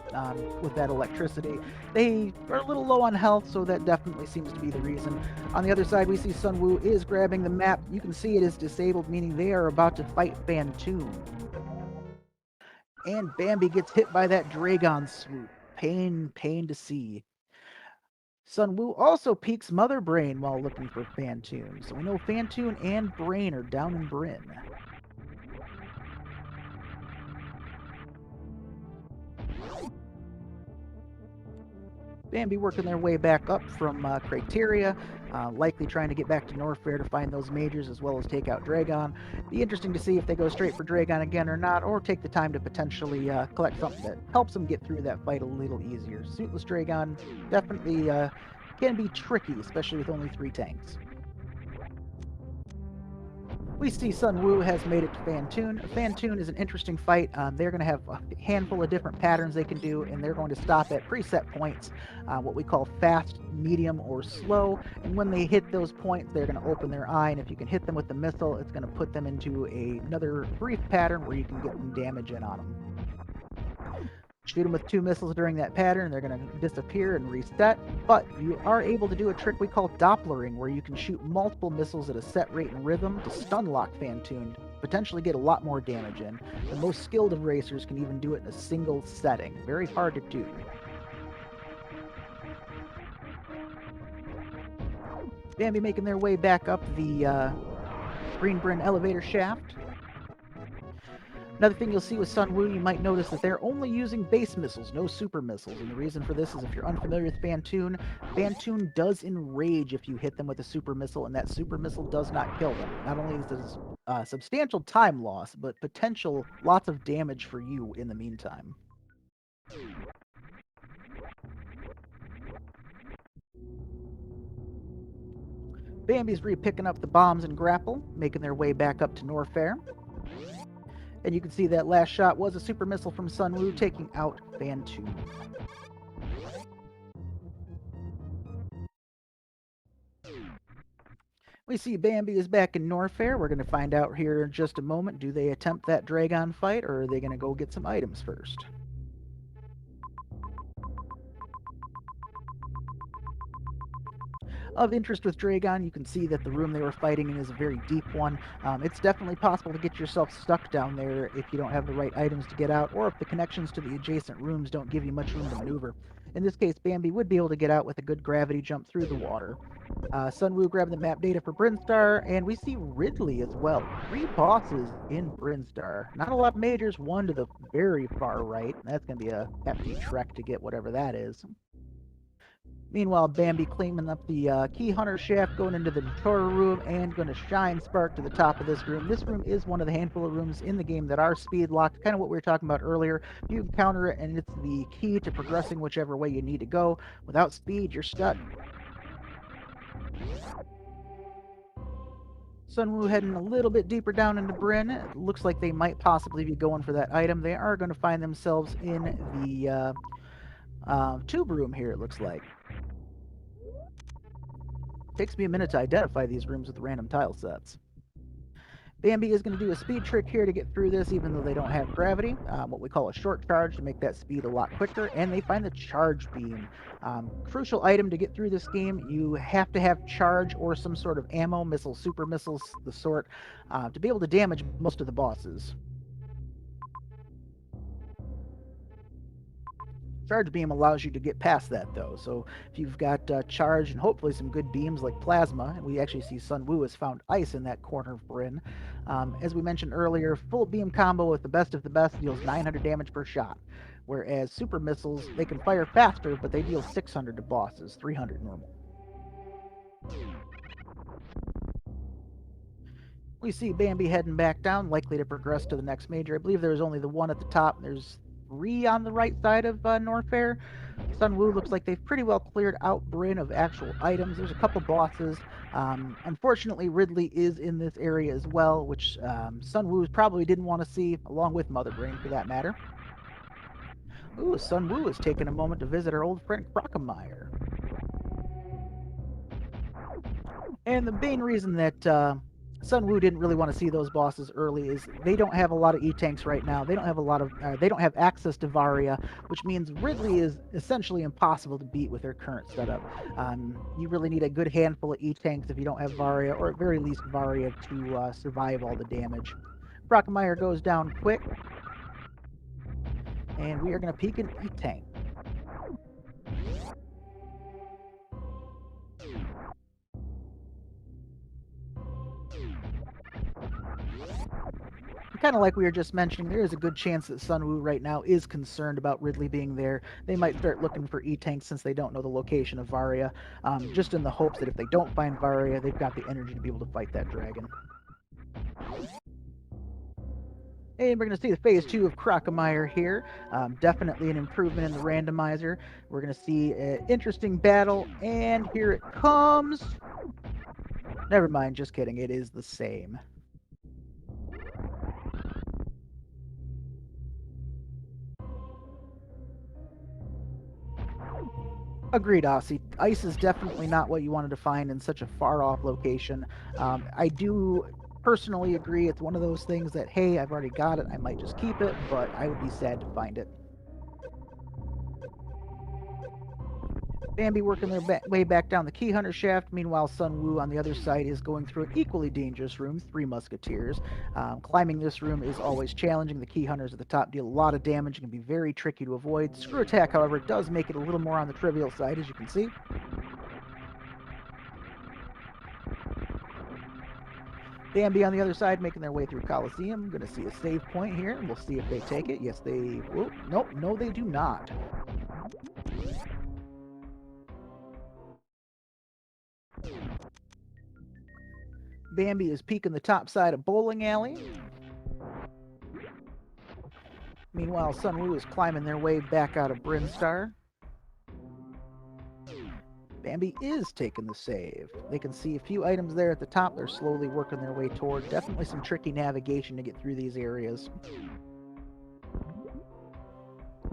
with that electricity. They are a little low on health, so that definitely seems to be the reason. On the other side, we see Sunwoo is grabbing the map. You can see it is disabled, meaning they are about to fight Fantoon. And Bambi gets hit by that Dragon swoop. Pain to see. Sunwoo also peeks Mother Brain while looking for Fantoon. So we know Fantoon and Brain are down in Bryn. Bambi working their way back up from Criteria, likely trying to get back to Norfair to find those majors as well as take out Dragon. Be interesting to see if they go straight for Dragon again or not, or take the time to potentially collect something that helps them get through that fight a little easier. Suitless Dragon definitely can be tricky, especially with only 3 tanks. We see Sun Wu has made it to Fantoon. Fantoon is an interesting fight. They're going to have a handful of different patterns they can do, and they're going to stop at preset points, what we call fast, medium, or slow. And when they hit those points, they're going to open their eye, and if you can hit them with the missile, it's going to put them into another brief pattern where you can get some damage in on them. Shoot them with 2 missiles during that pattern, they're going to disappear and reset, but you are able to do a trick we call Dopplering, where you can shoot multiple missiles at a set rate and rhythm to stun lock Fantoon, potentially get a lot more damage in. The most skilled of racers can even do it in a single setting. Very hard to do. Bambi making their way back up the Green Bryn elevator shaft. Another thing you'll see with Sun Wu, you might notice that they're only using base missiles, no super missiles. And the reason for this is if you're unfamiliar with Fantoon, Fantoon does enrage if you hit them with a super missile, and that super missile does not kill them. Not only is this substantial time loss, but potential lots of damage for you in the meantime. Bambi's re-picking up the bombs and grapple, making their way back up to Norfair. And you can see that last shot was a super missile from Sun Wu, taking out Fantoon. We see Bambi is back in Norfair. We're going to find out here in just a moment. Do they attempt that Dragon fight, or are they going to go get some items first? Of interest with Dragon, you can see that the room they were fighting in is a very deep one. It's definitely possible to get yourself stuck down there if you don't have the right items to get out, or if the connections to the adjacent rooms don't give you much room to maneuver. In this case, Bambi would be able to get out with a good gravity jump through the water. Sun Wu grabbing the map data for Brinstar, and we see Ridley as well. 3 bosses in Brinstar. Not a lot of majors, one to the very far right. That's going to be a hefty trek to get whatever that is. Meanwhile, Bambi cleaning up the Key Hunter shaft, going into the tutorial room, and going to shine Spark to the top of this room. This room is one of the handful of rooms in the game that are speed locked, kind of what we were talking about earlier. You encounter it, and it's the key to progressing whichever way you need to go. Without speed, you're stuck. Sun Wu heading a little bit deeper down into Bryn. It looks like they might possibly be going for that item. They are going to find themselves in the tube room here, it looks like. Takes me a minute to identify these rooms with the random tile sets. Bambi is going to do a speed trick here to get through this, even though they don't have gravity. What we call a short charge to make that speed a lot quicker. And they find the charge beam. Crucial item to get through this game. You have to have charge or some sort of ammo, missiles, super missiles, the sort, to be able to damage most of the bosses. Charge beam allows you to get past that, though. So if you've got charge and hopefully some good beams like plasma, and we actually see Sun Wu has found ice in that corner of Bryn. As we mentioned earlier, full beam combo with the best of the best deals 900 damage per shot. Whereas super missiles, they can fire faster, but they deal 600 to bosses, 300 normal. We see Bambi heading back down, likely to progress to the next major. I believe there's only the one at the top. There's 3 on the right side of Norfair. Sun Wu looks like they've pretty well cleared out Bryn of actual items. There's a couple bosses. Unfortunately, Ridley is in this area as well, which Sun Wu probably didn't want to see, along with Mother Brain for that matter. Ooh, Sun Wu is taking a moment to visit our old friend Crockemeyer. And the main reason that Sun Wu didn't really want to see those bosses early is they don't have a lot of E-tanks right now. They don't have a lot of, they don't have access to Varia, which means Ridley is essentially impossible to beat with their current setup. You really need a good handful of E-tanks if you don't have Varia, or at very least Varia to survive all the damage. Crockemeyer goes down quick, and we are going to peek an E-tank. kind of like we were just mentioning, there is a good chance that Sunwoo right now is concerned about Ridley being there. They might start looking for E-tanks since they don't know the location of Varia, just in the hopes that if they don't find Varia, they've got the energy to be able to fight that dragon. And we're going to see the phase 2 of Crocomire here. Definitely an improvement in the randomizer. We're going to see an interesting battle, and here it comes. Never mind, just kidding. It is the same. Agreed, Aussie. Ice is definitely not what you wanted to find in such a far-off location. I do personally agree it's one of those things that, hey, I've already got it, I might just keep it, but I would be sad to find it. Bambi working their way back down the Key Hunter shaft. Meanwhile, Sun Wu on the other side is going through an equally dangerous room, Three Musketeers. Climbing this room is always challenging. The Key Hunters at the top deal a lot of damage and can be very tricky to avoid. Screw Attack, however, does make it a little more on the trivial side, as you can see. Bambi on the other side making their way through Coliseum. Going to see a save point here. We'll see if they take it. Yes, they will. Nope, no, they do not. Bambi is peeking the top side of Bowling Alley. Meanwhile, Sunwoo is climbing their way back out of Brinstar. Bambi is taking the save. They can see a few items there at the top. They're slowly working their way toward. Definitely some tricky navigation to get through these areas.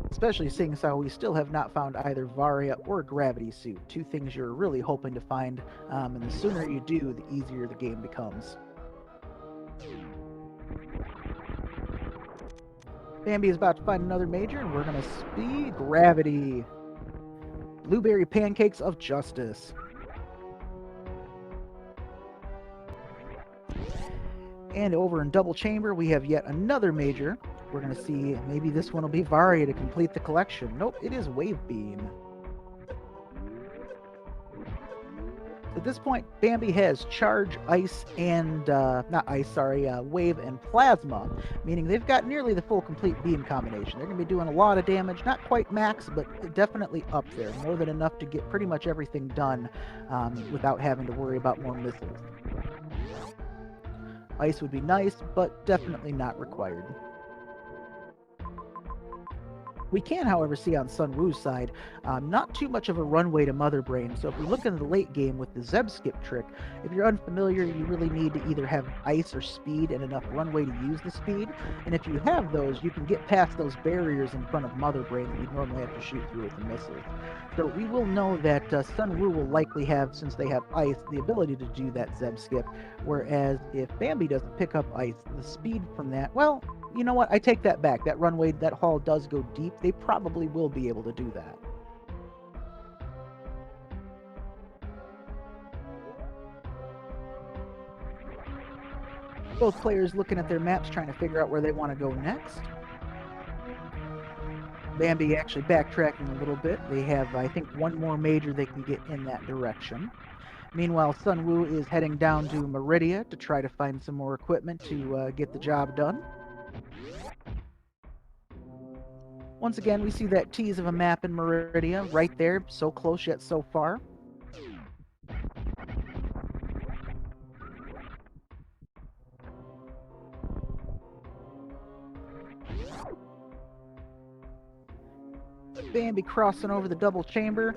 Especially seeing as how we still have not found either Varia or Gravity Suit. Two things you're really hoping to find, and the sooner you do, the easier the game becomes. Bambi is about to find another major, and we're going to speed Gravity. Blueberry Pancakes of Justice. And over in Double Chamber, we have yet another major. We're going to see, maybe this one will be Varia to complete the collection. Nope, it is Wave Beam. At this point, Bambi has Charge, Ice, and, Wave and Plasma, meaning they've got nearly the full complete beam combination. They're going to be doing a lot of damage, not quite max, but definitely up there. More than enough to get pretty much everything done without having to worry about more missiles. Ice would be nice, but definitely not required. We can, however, see on Sun Wu's side, not too much of a runway to Mother Brain. So if we look in the late game with the Zeb skip trick, if you're unfamiliar, you really need to either have ice or speed and enough runway to use the speed. And if you have those, you can get past those barriers in front of Mother Brain that you'd normally have to shoot through with the missiles. So we will know that Sun Wu will likely have, since they have ice, the ability to do that Zeb skip. Whereas if Bambi doesn't pick up ice, the speed from that, well, you know what? I take that back. That runway, that hall does go deep. They probably will be able to do that. Both players looking at their maps, trying to figure out where they want to go next. Bambi actually backtracking a little bit. They have, I think, one more major they can get in that direction. Meanwhile, Sun Wu is heading down to Meridia to try to find some more equipment to get the job done. Once again, we see that tease of a map in Meridia right there, so close yet so far. Bambi crossing over the double chamber,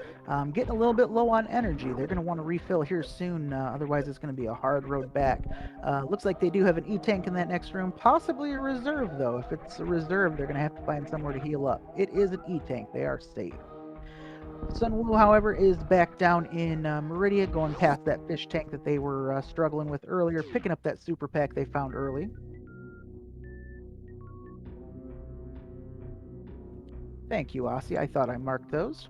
getting a little bit low on energy. They're going to want to refill here soon, otherwise it's going to be a hard road back. Looks like they do have an E-tank in that next room, possibly a reserve though. If it's a reserve, they're going to have to find somewhere to heal up. It is an E-tank, they are safe. Sun Wu, however, is back down in Meridia, going past that fish tank that they were struggling with earlier, picking up that super pack they found early. Thank you, Aussie. I thought I marked those.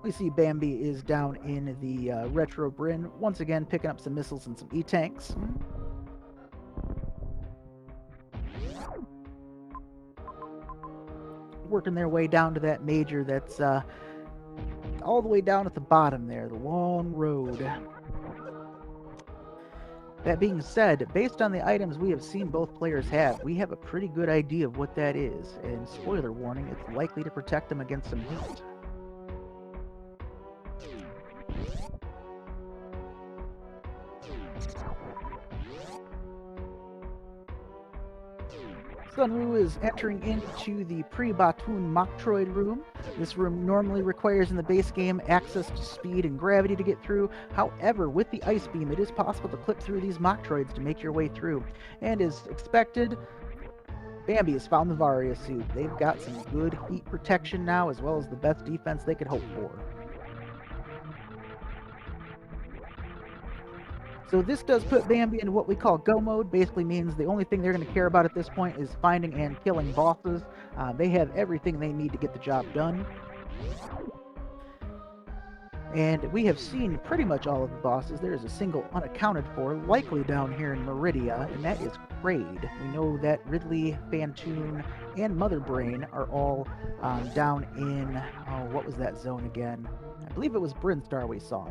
We see Bambi is down in the Retro Bryn, once again picking up some missiles and some E-tanks. working their way down to that major that's all the way down at the bottom there, the long road. That being said, based on the items we have seen both players have, we have a pretty good idea of what that is, and spoiler warning, it's likely to protect them against some heat. Sunwoo is entering into the pre-Batoon Metroid room. This room normally requires in the base game access to speed and gravity to get through. However, with the Ice Beam, it is possible to clip through these Metroids to make your way through. And as expected, Bambi has found the Varia suit. They've got some good heat protection now, as well as the best defense they could hope for. So this does put Bambi into what we call go mode. Basically means the only thing they're going to care about at this point is finding and killing bosses. They have everything they need to get the job done. And we have seen pretty much all of the bosses. There is a single unaccounted for, likely down here in Meridia, and that is Kraid. We know that Ridley, Phantoon, and Mother Brain are all down in, oh, what was that zone again? I believe it was Brinstar we saw.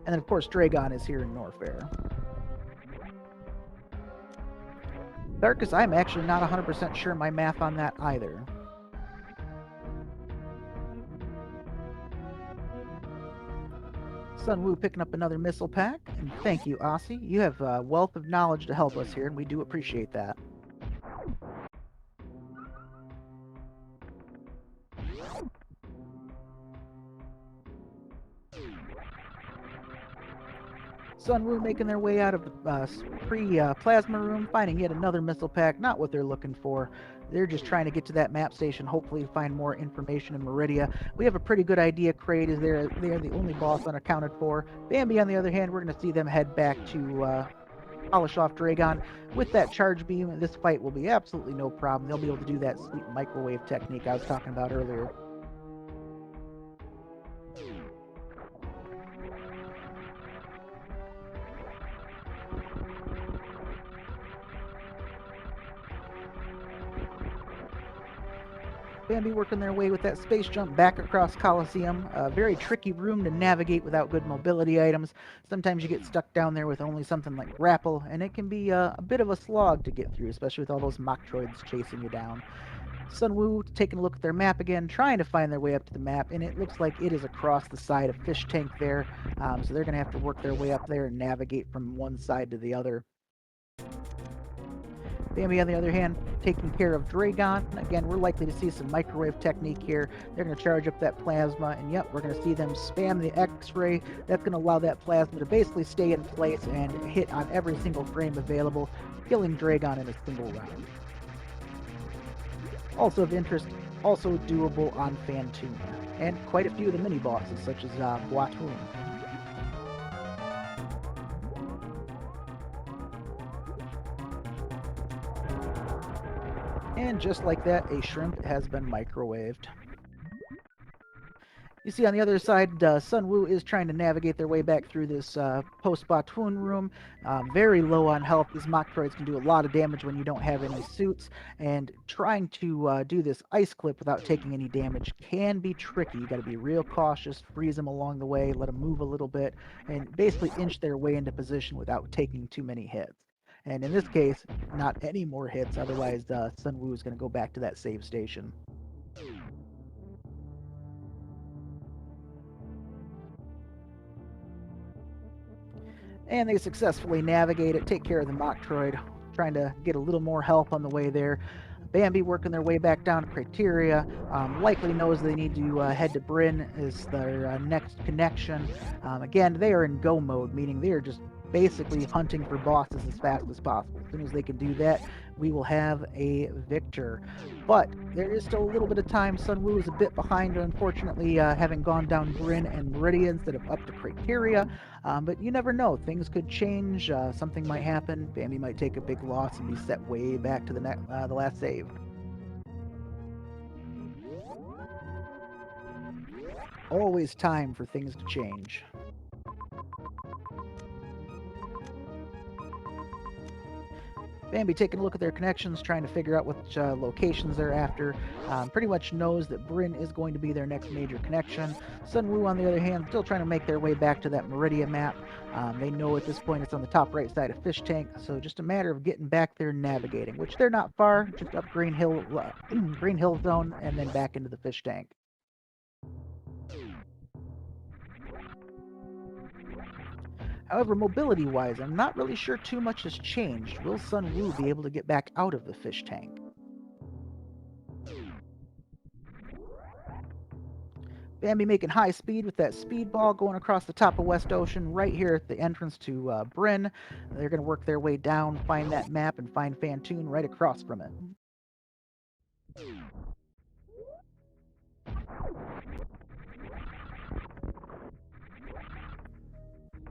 And then, of course, Dragon is here in Norfair. Darkus, I'm actually not 100% sure my math on that either. Sunwoo picking up another missile pack, and thank you, Aussie. You have a wealth of knowledge to help us here, and we do appreciate that. Sunwoo making their way out of the pre-plasma room, finding yet another missile pack. Not what they're looking for. They're just trying to get to that map station, hopefully find more information in Meridia. We have a pretty good idea Kraid is there. They are the only boss unaccounted for. Bambi, on the other hand, we're going to see them head back to polish off Dragon. With that charge beam, this fight will be absolutely no problem. They'll be able to do that sweet microwave technique I was talking about earlier. Bambi working their way with that space jump back across Coliseum. A very tricky room to navigate without good mobility items. Sometimes you get stuck down there with only something like grapple, and it can be a bit of a slog to get through, especially with all those Metroids chasing you down. Sunwoo taking a look at their map again, trying to find their way up to the map, and it looks like it is across the side of Fish Tank there. So they're going to have to work their way up there and navigate from one side to the other. Bambi, on the other hand, taking care of Dragon. Again, we're likely to see some microwave technique here. They're going to charge up that plasma, and yep, we're going to see them spam the X-ray. That's going to allow that plasma to basically stay in place and hit on every single frame available, killing Dragon in a single round. Also of interest, also doable on Phantoon, and quite a few of the mini-bosses, such as Batoon. And just like that, a shrimp has been microwaved. You see on the other side, Sunwoo is trying to navigate their way back through this post-Batoon room. Very low on health. These Metroids can do a lot of damage when you don't have any suits, and trying to do this ice clip without taking any damage can be tricky. You got to be real cautious, freeze them along the way, let them move a little bit, and basically inch their way into position without taking too many hits. And in this case, not any more hits, otherwise Sunwoo is going to go back to that save station. And they successfully navigate it, take care of the Metroid, trying to get a little more help on the way there. Bambi working their way back down to Criteria, likely knows they need to head to Bryn as their next connection. Again, they are in go mode, meaning they are just basically hunting for bosses as fast as possible. As soon as they can do that, we will have a victor. But there is still a little bit of time. Sunwoo is a bit behind, unfortunately, having gone down Bryn and Meridia instead of up to Criteria. But you never know. Things could change. Something might happen. Bambi might take a big loss and be set way back to the last save. Always time for things to change. Bambi taking a look at their connections, trying to figure out which locations they're after. Pretty much knows that Bryn is going to be their next major connection. Sunwoo, on the other hand, still trying to make their way back to that Meridia map. They know at this point it's on the top right side of Fish Tank, so just a matter of getting back there and navigating, which they're not far, just up Green Hill, Green Hill Zone, and then back into the Fish Tank. However, mobility-wise, I'm not really sure too much has changed. Will Sun Woo be able to get back out of the fish tank? Bambi making high speed with that speedball going across the top of West Ocean right here at the entrance to Bryn. They're going to work their way down, find that map, and find Fantoon right across from it.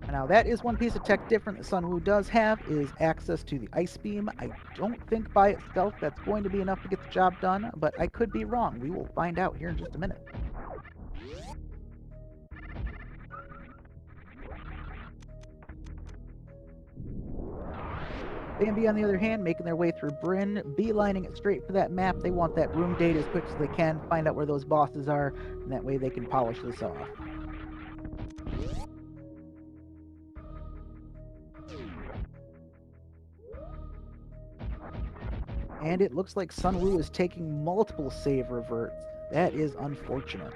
Now that is one piece of tech different that Sunwoo does have is access to the ice beam. I don't think by itself that's going to be enough to get the job done, but I could be wrong. We will find out here in just a minute. Bambi, on the other hand, making their way through Bryn, beelining it straight for that map. They want that room date as quick as they can, find out where those bosses are, and that way they can polish this off. And it looks like Sunwoo is taking multiple save reverts. That is unfortunate.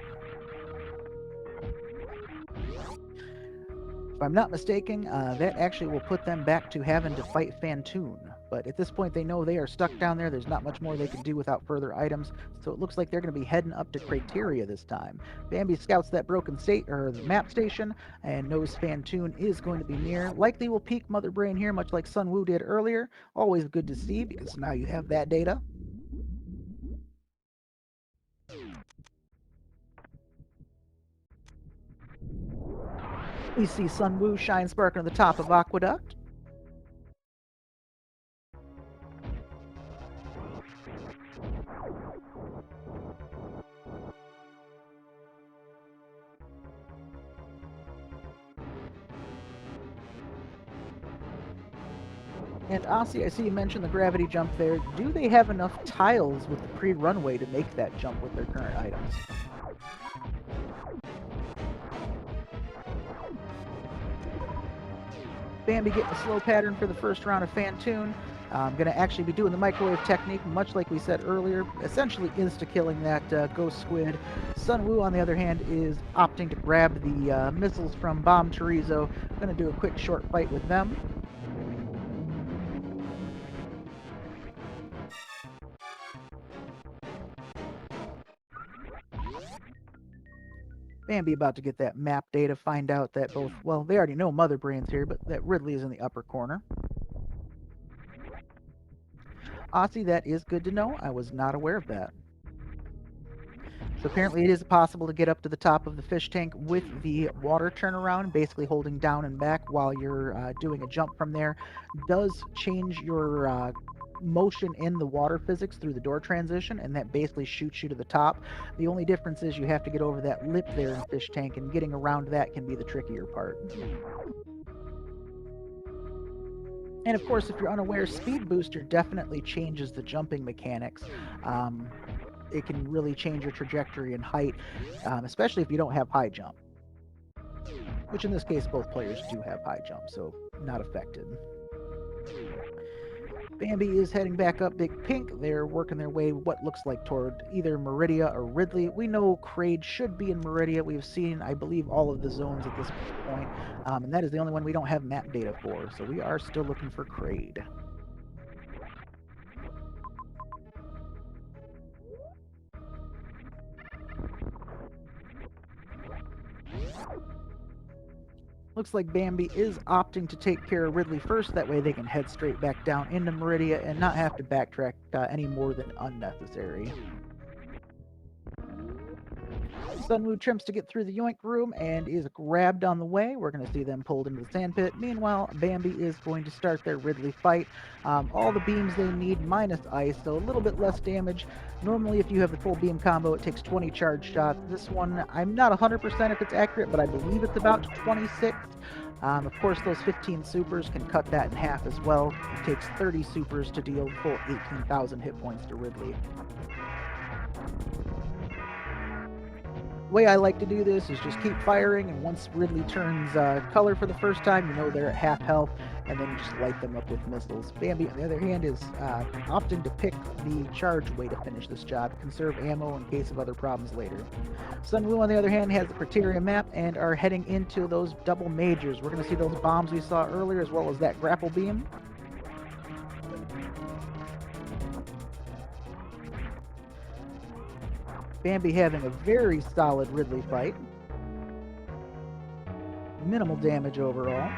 If I'm not mistaken, that actually will put them back to having to fight Fantoon. But at this point, they know they are stuck down there. There's not much more they can do without further items. So it looks like they're going to be heading up to Crateria this time. Bambi scouts that broken state or the map station and knows Fantoon is going to be near. Likely will peek Mother Brain here, much like Sunwoo did earlier. Always good to see because now you have that data. We see Sunwoo shine sparking on the top of Aqueduct. And Aussie, I see you mentioned the gravity jump there. Do they have enough tiles with the pre-runway to make that jump with their current items? Bambi getting a slow pattern for the first round of Fantoon. I'm going to actually be doing the microwave technique, much like we said earlier, essentially insta-killing that ghost squid. Sunwoo, on the other hand, is opting to grab the missiles from Bomb Chorizo. Going to do a quick short fight with them. Bambi about to get that map data, find out that both, well, they already know Mother Brain's here, but that Ridley is in the upper corner. Aussie, that is good to know. I was not aware of that. So apparently it is possible to get up to the top of the fish tank with the water turnaround, basically holding down and back while you're doing a jump from there. Does change your motion in the water physics through the door transition, and that basically shoots you to the top. The only difference is you have to get over that lip there in fish tank, and getting around that can be the trickier part. And of course, if you're unaware, Speed Booster definitely changes the jumping mechanics. It can really change your trajectory and height, especially if you don't have high jump. Which in this case, both players do have high jump, so not affected. Bambi is heading back up Big Pink. They're working their way what looks like toward either Meridia or Ridley. We know Kraid should be in Meridia. We've seen, I believe, all of the zones at this point, and that is the only one we don't have map data for, so we are still looking for Kraid. Looks like Bambi is opting to take care of Ridley first. That way they can head straight back down into Meridia and not have to backtrack any more than unnecessary. Sunwoo trims to get through the yoink room and is grabbed on the way. We're going to see them pulled into the sandpit. Meanwhile, Bambi is going to start their Ridley fight. All the beams they need minus ice, so a little bit less damage. Normally, if you have the full beam combo, it takes 20 charge shots. This one, I'm not 100% if it's accurate, but I believe it's about 26. Of course, those 15 supers can cut that in half as well. It takes 30 supers to deal full 18,000 hit points to Ridley. The way I like to do this is just keep firing, and once Ridley turns color for the first time, you know they're at half health, and then you just light them up with missiles. Bambi, on the other hand, is opting to pick the charge way to finish this job, conserve ammo in case of other problems later. Sunwoo, on the other hand, has the criteria map and are heading into those double majors. We're going to see those bombs we saw earlier, as well as that grapple beam. Bambi having a very solid Ridley fight. Minimal damage overall.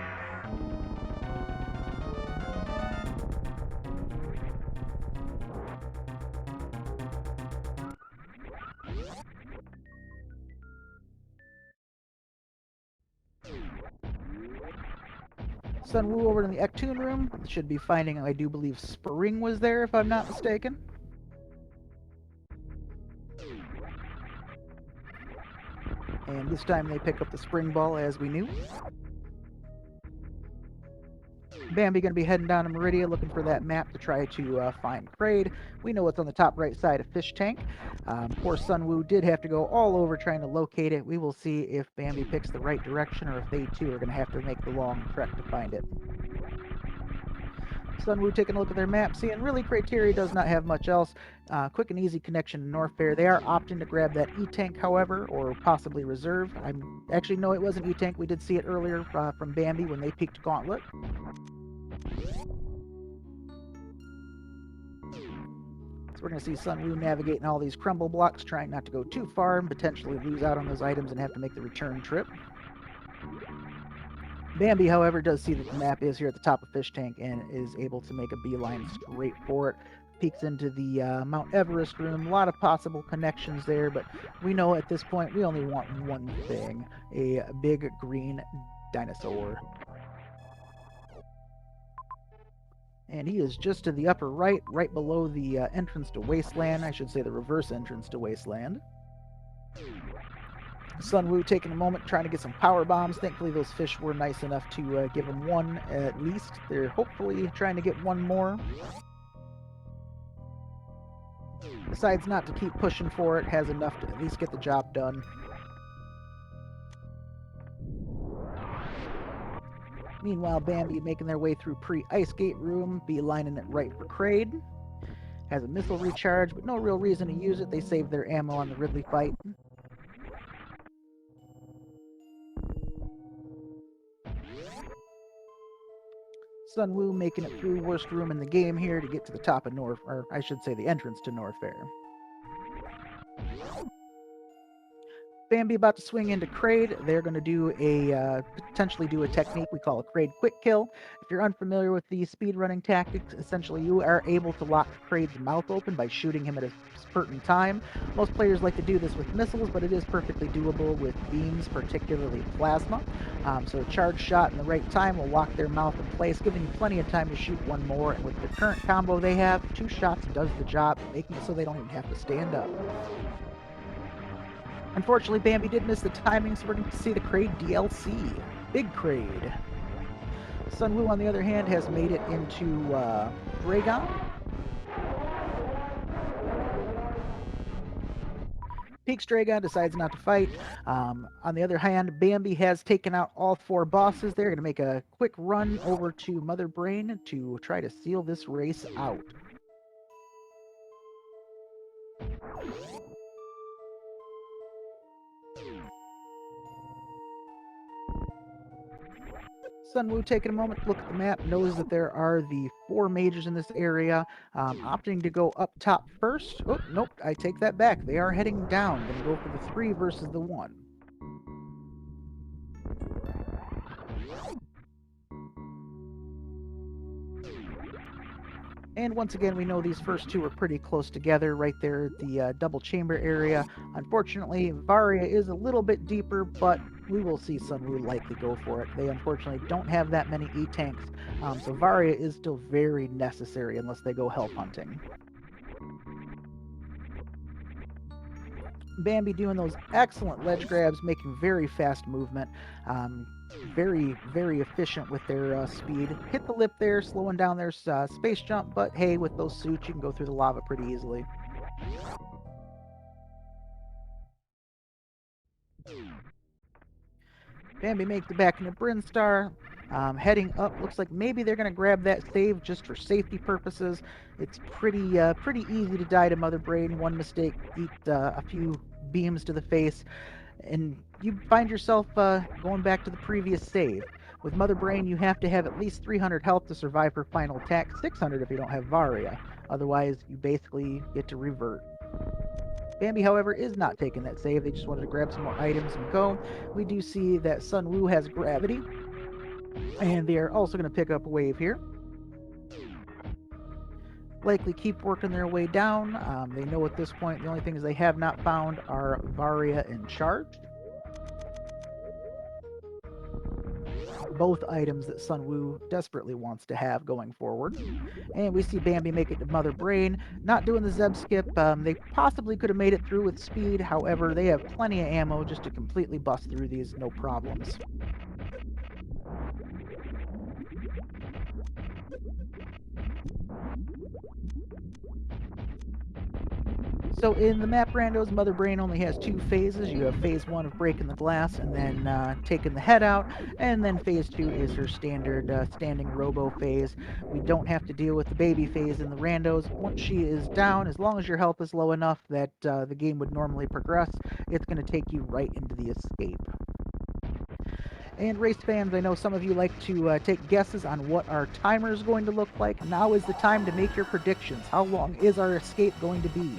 Sunwoo over in the Ectoon room. Should be finding, I do believe, Spring was there, if I'm not mistaken. And this time they pick up the Spring Ball, as we knew. Bambi going to be heading down to Meridia looking for that map to try to find Kraid. We know it's on the top right side of Fish Tank. Poor Sunwoo did have to go all over trying to locate it. We will see if Bambi picks the right direction or if they too are going to have to make the long trek to find it. Sunwoo taking a look at their map, seeing really Criteria does not have much else. Quick and easy connection to Norfair. They are opting to grab that E-Tank, however, or possibly Reserve. Actually, no, it wasn't E-Tank. We did see it earlier from Bambi when they peeked Gauntlet. So we're going to see Sunwoo navigating all these crumble blocks, trying not to go too far and potentially lose out on those items and have to make the return trip. Bambi, however, does see that the map is here at the top of Fish Tank and is able to make a beeline straight for it. Peeks into the Mount Everest room. A lot of possible connections there, but we know at this point we only want one thing: a big green dinosaur. And he is just to the upper right, right below the entrance to Wasteland. I should say the reverse entrance to Wasteland. Sunwoo taking a moment trying to get some power bombs. Thankfully, those fish were nice enough to give him one at least. They're hopefully trying to get one more. Decides not to keep pushing for it. Has enough to at least get the job done. Meanwhile, Bambi making their way through pre-Ice Gate room, beelining it right for Kraid. Has a missile recharge, but no real reason to use it. They saved their ammo on the Ridley fight. Sunwoo making it through worst room in the game here to get to the top of or I should say the entrance to Norfair. Bambi about to swing into Kraid. They're going to do potentially do a technique we call a Kraid quick kill. If you're unfamiliar with the speedrunning tactics, essentially you are able to lock Kraid's mouth open by shooting him at a certain time. Most players like to do this with missiles, but it is perfectly doable with beams, particularly plasma. So a charge shot in the right time will lock their mouth in place, giving you plenty of time to shoot one more. And with the current combo they have, 2 shots does the job, making it so they don't even have to stand up. Unfortunately, Bambi did miss the timing, so we're going to see the Kraid DLC. Big Kraid. Sunwoo, on the other hand, has made it into Dragon. Peaks Dragon, decides not to fight. On the other hand, Bambi has taken out all 4 bosses. They're going to make a quick run over to Mother Brain to try to seal this race out. Sunwoo taking a moment to look at the map, knows that there are the 4 majors in this area, opting to go up top first. Oh, nope, I take that back. They are heading down. Going to go for the 3 versus the 1. And once again, we know these first 2 are pretty close together right there at the double chamber area. Unfortunately, Varia is a little bit deeper, but we will see Sunwoo likely go for it. They unfortunately don't have that many E-tanks, so Varia is still very necessary unless they go health hunting. Bambi doing those excellent ledge grabs, making very fast movement. very, very efficient with their speed. Hit the lip there, slowing down their space jump, but hey, with those suits, you can go through the lava pretty easily. Bambi makes it back into Brinstar. Heading up, looks like maybe they're going to grab that save just for safety purposes. It's pretty easy to die to Mother Brain. One mistake, eat a few beams to the face, and you find yourself going back to the previous save. With Mother Brain, you have to have at least 300 health to survive her final attack, 600 if you don't have Varia. Otherwise, you basically get to revert. Bambi, however, is not taking that save. They just wanted to grab some more items and go. We do see that Sun Wu has gravity, and they are also going to pick up a wave here. Likely keep working their way down. They know at this point the only things they have not found are Varia and Charge. Both items that Sun Wu desperately wants to have going forward. And we see Bambi make it to Mother Brain, not doing the Zeb skip. They possibly could have made it through with speed, however, they have plenty of ammo just to completely bust through these, no problems. So in the map randos, Mother Brain only has two phases. You have phase one of breaking the glass and then taking the head out, and then phase two is her standard standing robo phase. We don't have to deal with the baby phase in the randos. Once she is down, as long as your health is low enough that the game would normally progress, it's going to take you right into the escape. And race fans, I know some of you like to take guesses on what our timer is going to look like. Now is the time to make your predictions. How long is our escape going to be?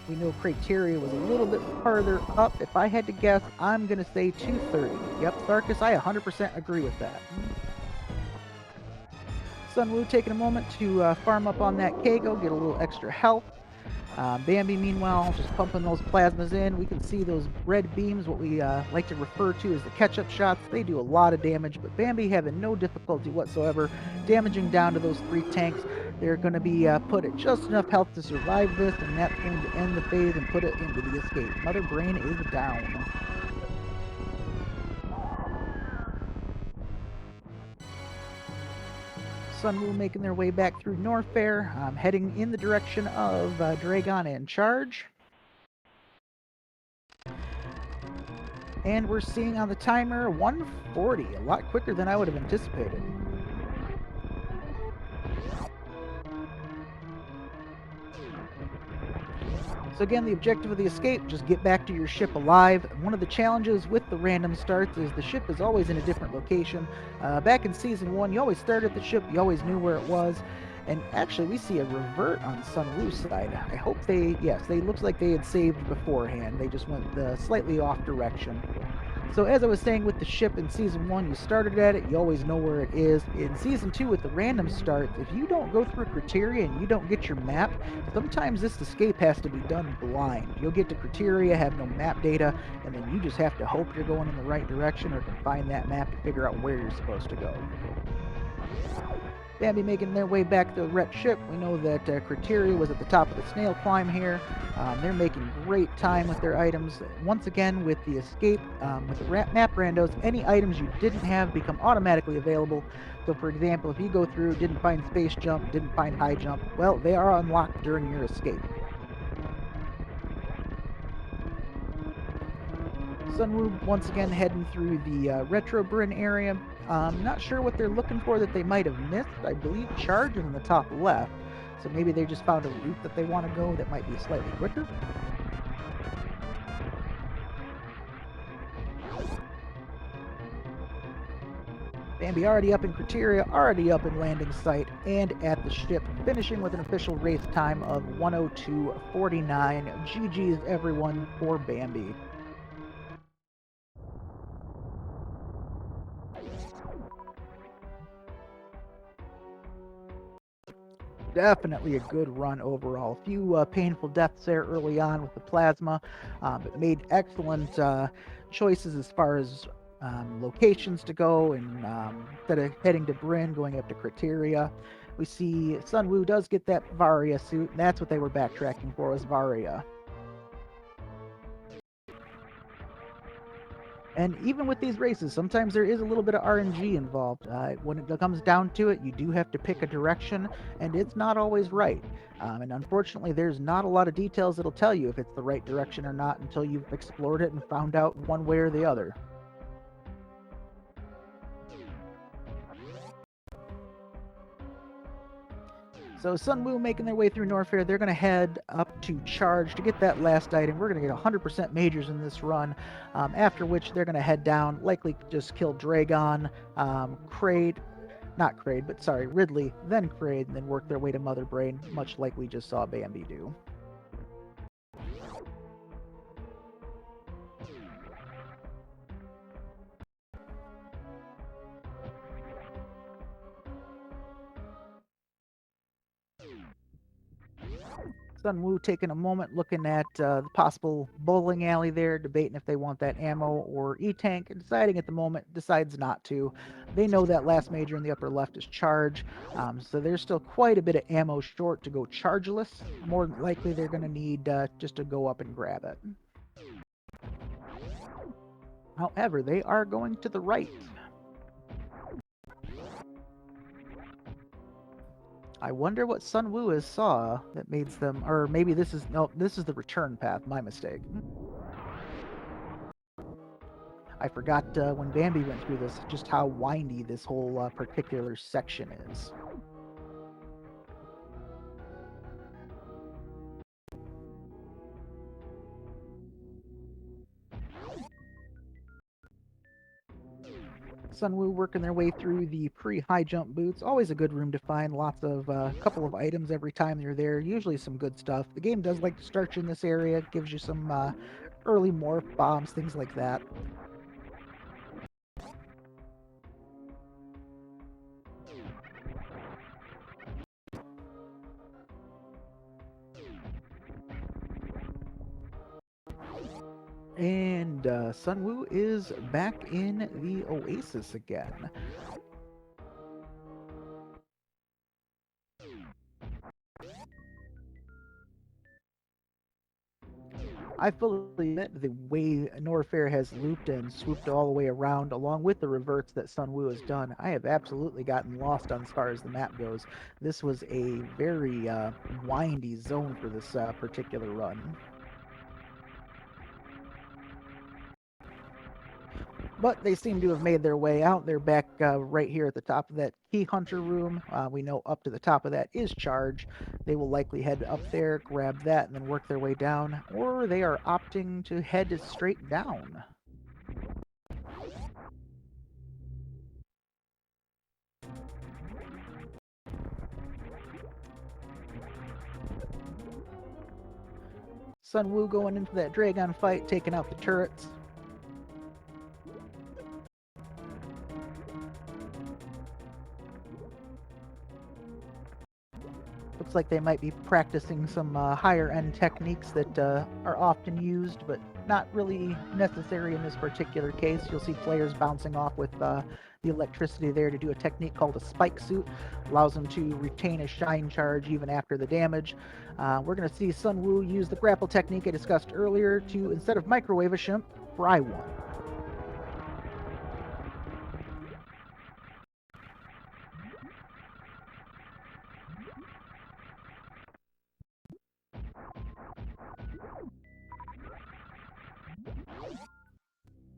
We know criteria was a little bit farther up. If I had to guess, I'm going to say 230. Yep, Sarkis, I 100% agree with that. Sun Wu taking a moment to farm up on that Kago, get a little extra health. Bambi, meanwhile, just pumping those plasmas in. We can see those red beams, what we like to refer to as the catch-up shots. They do a lot of damage, but Bambi having no difficulty whatsoever damaging down to those three tanks. They're going to be put at just enough health to survive this, and that's going to end the phase and put it into the escape. Mother Brain is down. Sun Wu making their way back through Norfair, heading in the direction of Dragon and Charge. And we're seeing on the timer 140, a lot quicker than I would have anticipated. So again, the objective of the escape, just get back to your ship alive. One of the challenges with the random starts is the ship is always in a different location. Back in Season 1, you always started at the ship, you always knew where it was. And actually, we see a revert on Sun Wu's side. I hope they looks like they had saved beforehand. They just went slightly off direction. So as I was saying with the ship in Season 1, you started at it, you always know where it is. In Season 2 with the random starts, if you don't go through criteria and you don't get your map, sometimes this escape has to be done blind. You'll get to criteria, have no map data, and then you just have to hope you're going in the right direction or can find that map to figure out where you're supposed to go. Bambi making their way back to the Ret ship. We know that Criteria was at the top of the snail climb here. They're making great time with their items. Once again, with the escape, with the map randos, any items you didn't have become automatically available. So for example, if you go through, didn't find space jump, didn't find high jump, well, they are unlocked during your escape. Sun Wu once again heading through the Retro Bryn area. Not sure what they're looking for that they might have missed. I believe Charge is in the top left, so maybe they just found a route that they want to go that might be slightly quicker. Bambi already up in Criteria, already up in landing site, and at the ship, finishing with an official race time of 102.49. GG's everyone for Bambi. Definitely a good run overall. A few painful deaths there early on with the plasma, but made excellent choices as far as locations to go, and instead of heading to Bryn, going up to Criteria. We see Sun Wu does get that Varia suit, and that's what they were backtracking for, was Varia. And even with these races, sometimes there is a little bit of RNG involved. When it comes down to it, you do have to pick a direction, and it's not always right. And unfortunately, there's not a lot of details that'll tell you if it's the right direction or not until you've explored it and found out one way or the other. So Sunwoo making their way through Norfair, they're going to head up to Charge to get that last item. We're going to get 100% majors in this run, after which they're going to head down, likely just kill Dragon, Kraid, not Kraid, but sorry, Ridley, then Kraid, and then work their way to Mother Brain, much like we just saw Bambi do. Sunwoo taking a moment looking at the possible bowling alley there, debating if they want that ammo or E-Tank, and deciding at the moment, decides not to. They know that last major in the upper left is charge, so there's still quite a bit of ammo short to go chargeless. More than likely, they're going to need just to go up and grab it. However, they are going to the right. I wonder what Sunwoo has saw that makes them, or maybe this is, no, this is the return path, my mistake. I forgot when Bambi went through this, just how windy this whole particular section is. Sunwoo working their way through the pre-high jump boots. Always a good room to find. Lots of couple of items every time you're there. Usually some good stuff. The game does like to start you in this area. Gives you some early morph bombs, things like that. And Sunwoo is back in the Oasis again. I fully admit the way Norfair has looped and swooped all the way around, along with the reverts that Sunwoo has done, I have absolutely gotten lost on as far as the map goes. This was a very windy zone for this particular run. But they seem to have made their way out. They're back right here at the top of that Key Hunter room. We know up to the top of that is Charge. They will likely head up there, grab that, and then work their way down. Or they are opting to head straight down. Sunwoo going into that Dragon fight, taking out the turrets. Looks like they might be practicing some higher end techniques that are often used, but not really necessary in this particular case. You'll see players bouncing off with the electricity there to do a technique called a spike suit. Allows them to retain a shine charge even after the damage. We're going to see Sunwoo use the grapple technique I discussed earlier to, instead of microwave a shimp, fry one.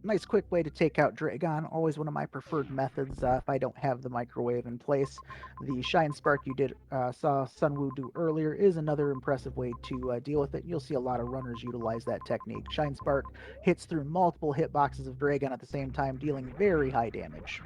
Nice quick way to take out Dragon. Always one of my preferred methods if I don't have the microwave in place. The Shine Spark you did saw Sunwoo do earlier is another impressive way to deal with it. You'll see a lot of runners utilize that technique. Shine Spark hits through multiple hitboxes of Dragon at the same time, dealing very high damage.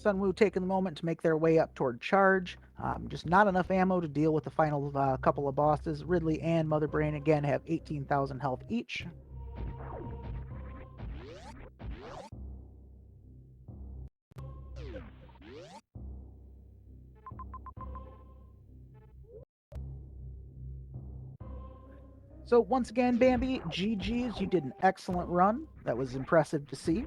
Sunwoo taking the moment to make their way up toward Charge. Just not enough ammo to deal with the final couple of bosses. Ridley and Mother Brain again have 18,000 health each. So once again, Bambi, GG's, you did an excellent run. That was impressive to see.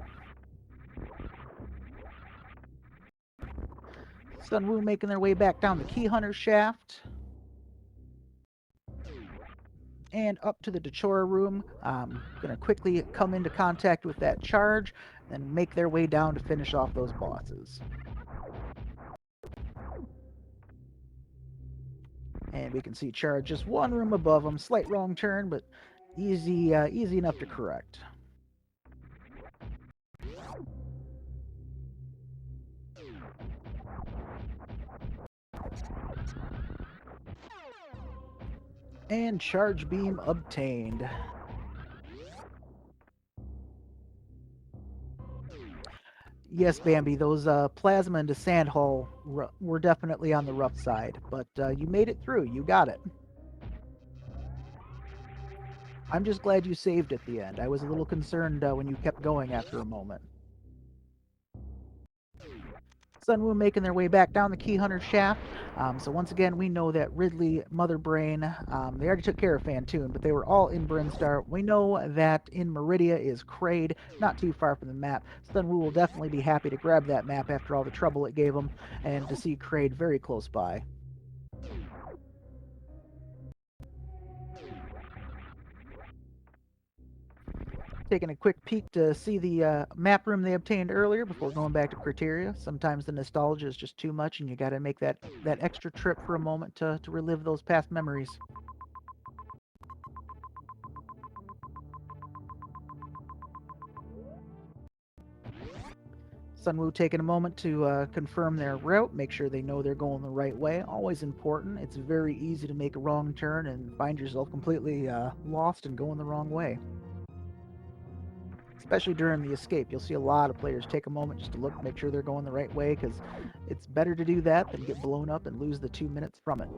Sunwoo making their way back down the Key Hunter shaft. And up to the Dachora room. Gonna quickly come into contact with that charge and make their way down to finish off those bosses. And we can see charge just one room above them. Slight wrong turn, but easy enough to correct. And charge beam obtained. Yes, Bambi, those plasma into sand hull were definitely on the rough side, but you made it through. You got it. I'm just glad you saved at the end. I was a little concerned when you kept going after a moment. Sunwoo making their way back down the Key Hunter shaft. So once again, we know that Ridley, Mother Brain, they already took care of Fantoon, but they were all in Brinstar. We know that in Meridia is Kraid, not too far from the map. Sunwoo will definitely be happy to grab that map after all the trouble it gave him, and to see Kraid very close by. Taking a quick peek to see the map room they obtained earlier before going back to Criteria. Sometimes the nostalgia is just too much, and you got to make that extra trip for a moment to relive those past memories. Sunwoo taking a moment to confirm their route, make sure they know they're going the right way. Always important. It's very easy to make a wrong turn and find yourself completely lost and going the wrong way. Especially during the escape, you'll see a lot of players take a moment just to look, make sure they're going the right way, because it's better to do that than get blown up and lose the 2 minutes from it.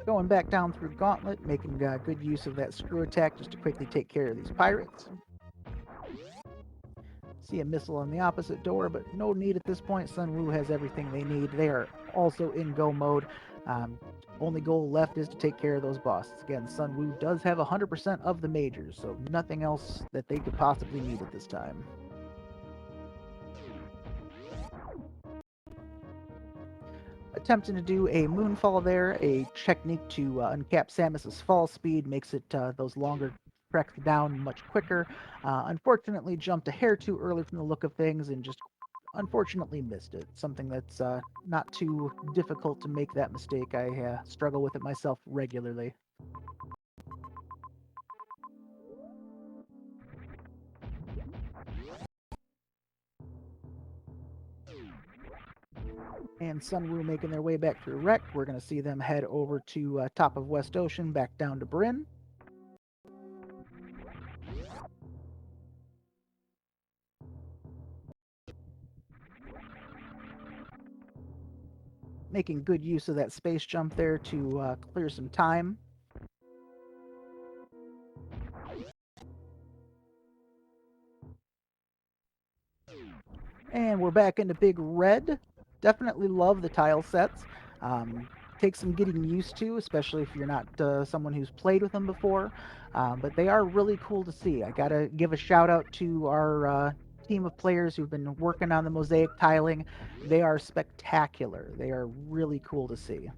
Going back down through Gauntlet, making good use of that screw attack just to quickly take care of these pirates. See a missile on the opposite door, but no need at this point. Sunwoo has everything they need. They are also in go mode. Only goal left is to take care of those bosses. Again, Sunwoo does have 100% of the majors, so nothing else that they could possibly need at this time. Attempting to do a moonfall there, a technique to uncap Samus's fall speed, makes it those longer treks down much quicker. Unfortunately, jumped a hair too early from the look of things and just unfortunately missed it. Something that's not too difficult to make that mistake. I struggle with it myself regularly. And Sunwoo making their way back through Wreck. We're going to see them head over to top of West Ocean, back down to Bryn. Making good use of that space jump there to clear some time. And we're back into Big Red. Definitely love the tile sets. Takes some getting used to, especially if you're not someone who's played with them before. But they are really cool to see. I gotta give a shout out to our team of players who've been working on the mosaic tiling. They are spectacular. They are really cool to see.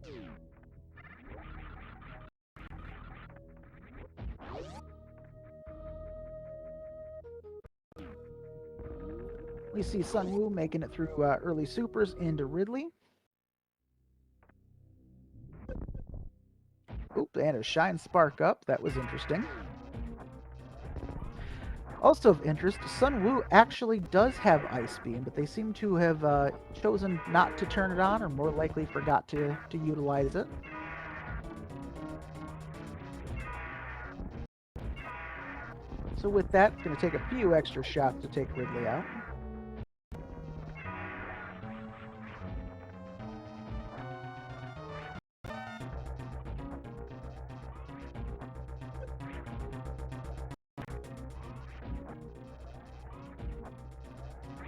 We see Sunwoo making it through early supers into Ridley. Oop, and a shine spark up. That was interesting. Also of interest, Sunwoo actually does have Ice Beam, but they seem to have chosen not to turn it on, or more likely forgot to utilize it. So with that, it's going to take a few extra shots to take Ridley out.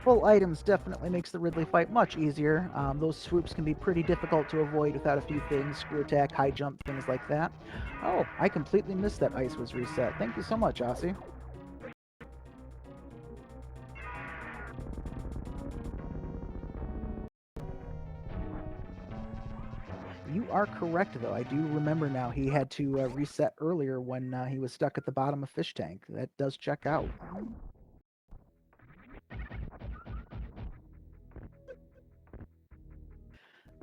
Full items definitely makes the Ridley fight much easier. Those swoops can be pretty difficult to avoid without a few things, screw attack, high jump, things like that. Oh, I completely missed that ice was reset. Thank you so much, Aussie. You are correct, though. I do remember now he had to reset earlier when he was stuck at the bottom of Fish Tank. That does check out.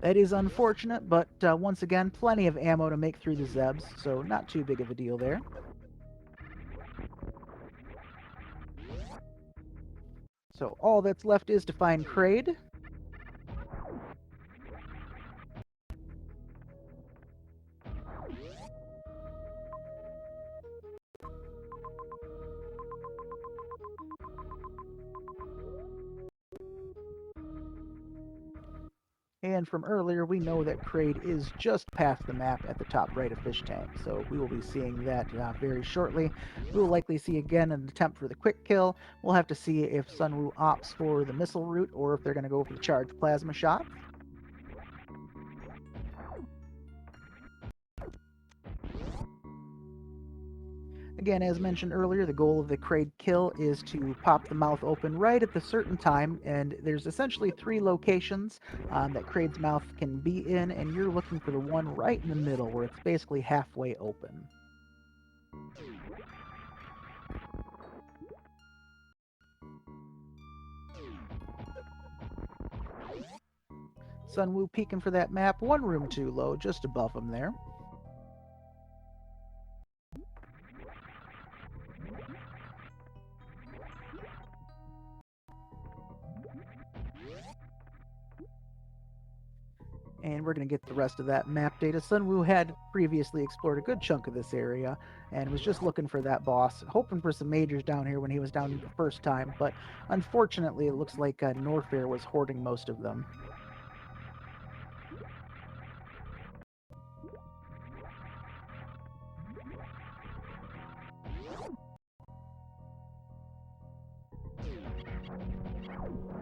That is unfortunate, but once again, plenty of ammo to make through the Zebs, so not too big of a deal there. So all that's left is to find Kraid. And from earlier, we know that Kraid is just past the map at the top right of Fish Tank, so we will be seeing that very shortly. We will likely see again an attempt for the quick kill. We'll have to see if Sunwoo opts for the missile route or if they're going to go for the charged plasma shot. Again, as mentioned earlier, the goal of the Kraid kill is to pop the mouth open right at the certain time, and there's essentially 3 locations that Kraid's mouth can be in, and you're looking for the one right in the middle where it's basically halfway open. Sunwoo peeking for that map, one room too low, just above him there. And we're going to get the rest of that map data. Sunwoo had previously explored a good chunk of this area and was just looking for that boss, hoping for some majors down here when he was down the first time, but unfortunately it looks like Norfair was hoarding most of them.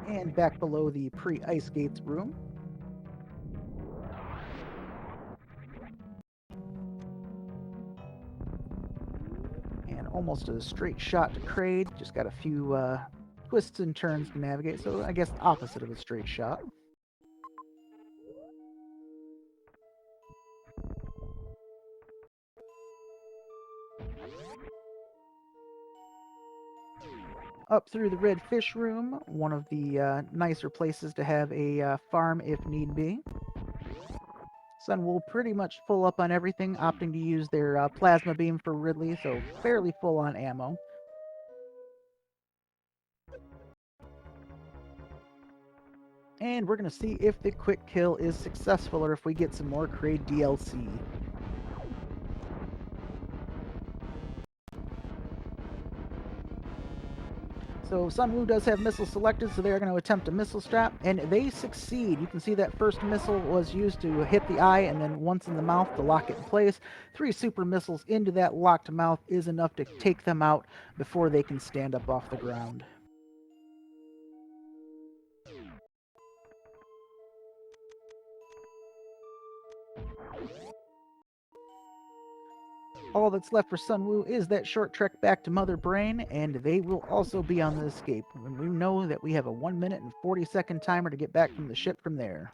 And back below the pre-ice gates room. And almost a straight shot to Kraid. Just got a few twists and turns to navigate, so I guess the opposite of a straight shot. Up through the red fish room, one of the nicer places to have a farm if need be. Sun will pretty much full up on everything, opting to use their plasma beam for Ridley, so fairly full on ammo. And we're going to see if the quick kill is successful or if we get some more Kraid DLC. So Sunwoo does have missiles selected, so they're going to attempt a missile strap, and they succeed. You can see that first missile was used to hit the eye, and then once in the mouth to lock it in place. 3 super missiles into that locked mouth is enough to take them out before they can stand up off the ground. All that's left for Sunwoo is that short trek back to Mother Brain, and they will also be on the escape. And we know that we have a 1 minute and 40-second timer to get back from the ship from there.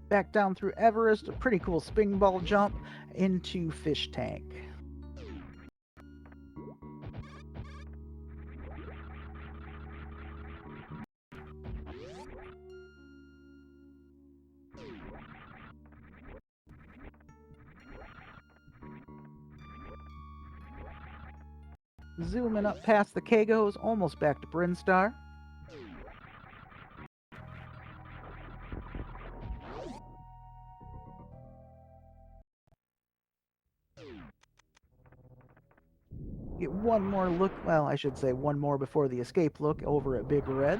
Back down through Everest, a pretty cool spin ball jump into Fish Tank. Zooming up past the Kagos, almost back to Brinstar. Get one more look, well, I should say one more before the escape look over at Big Red.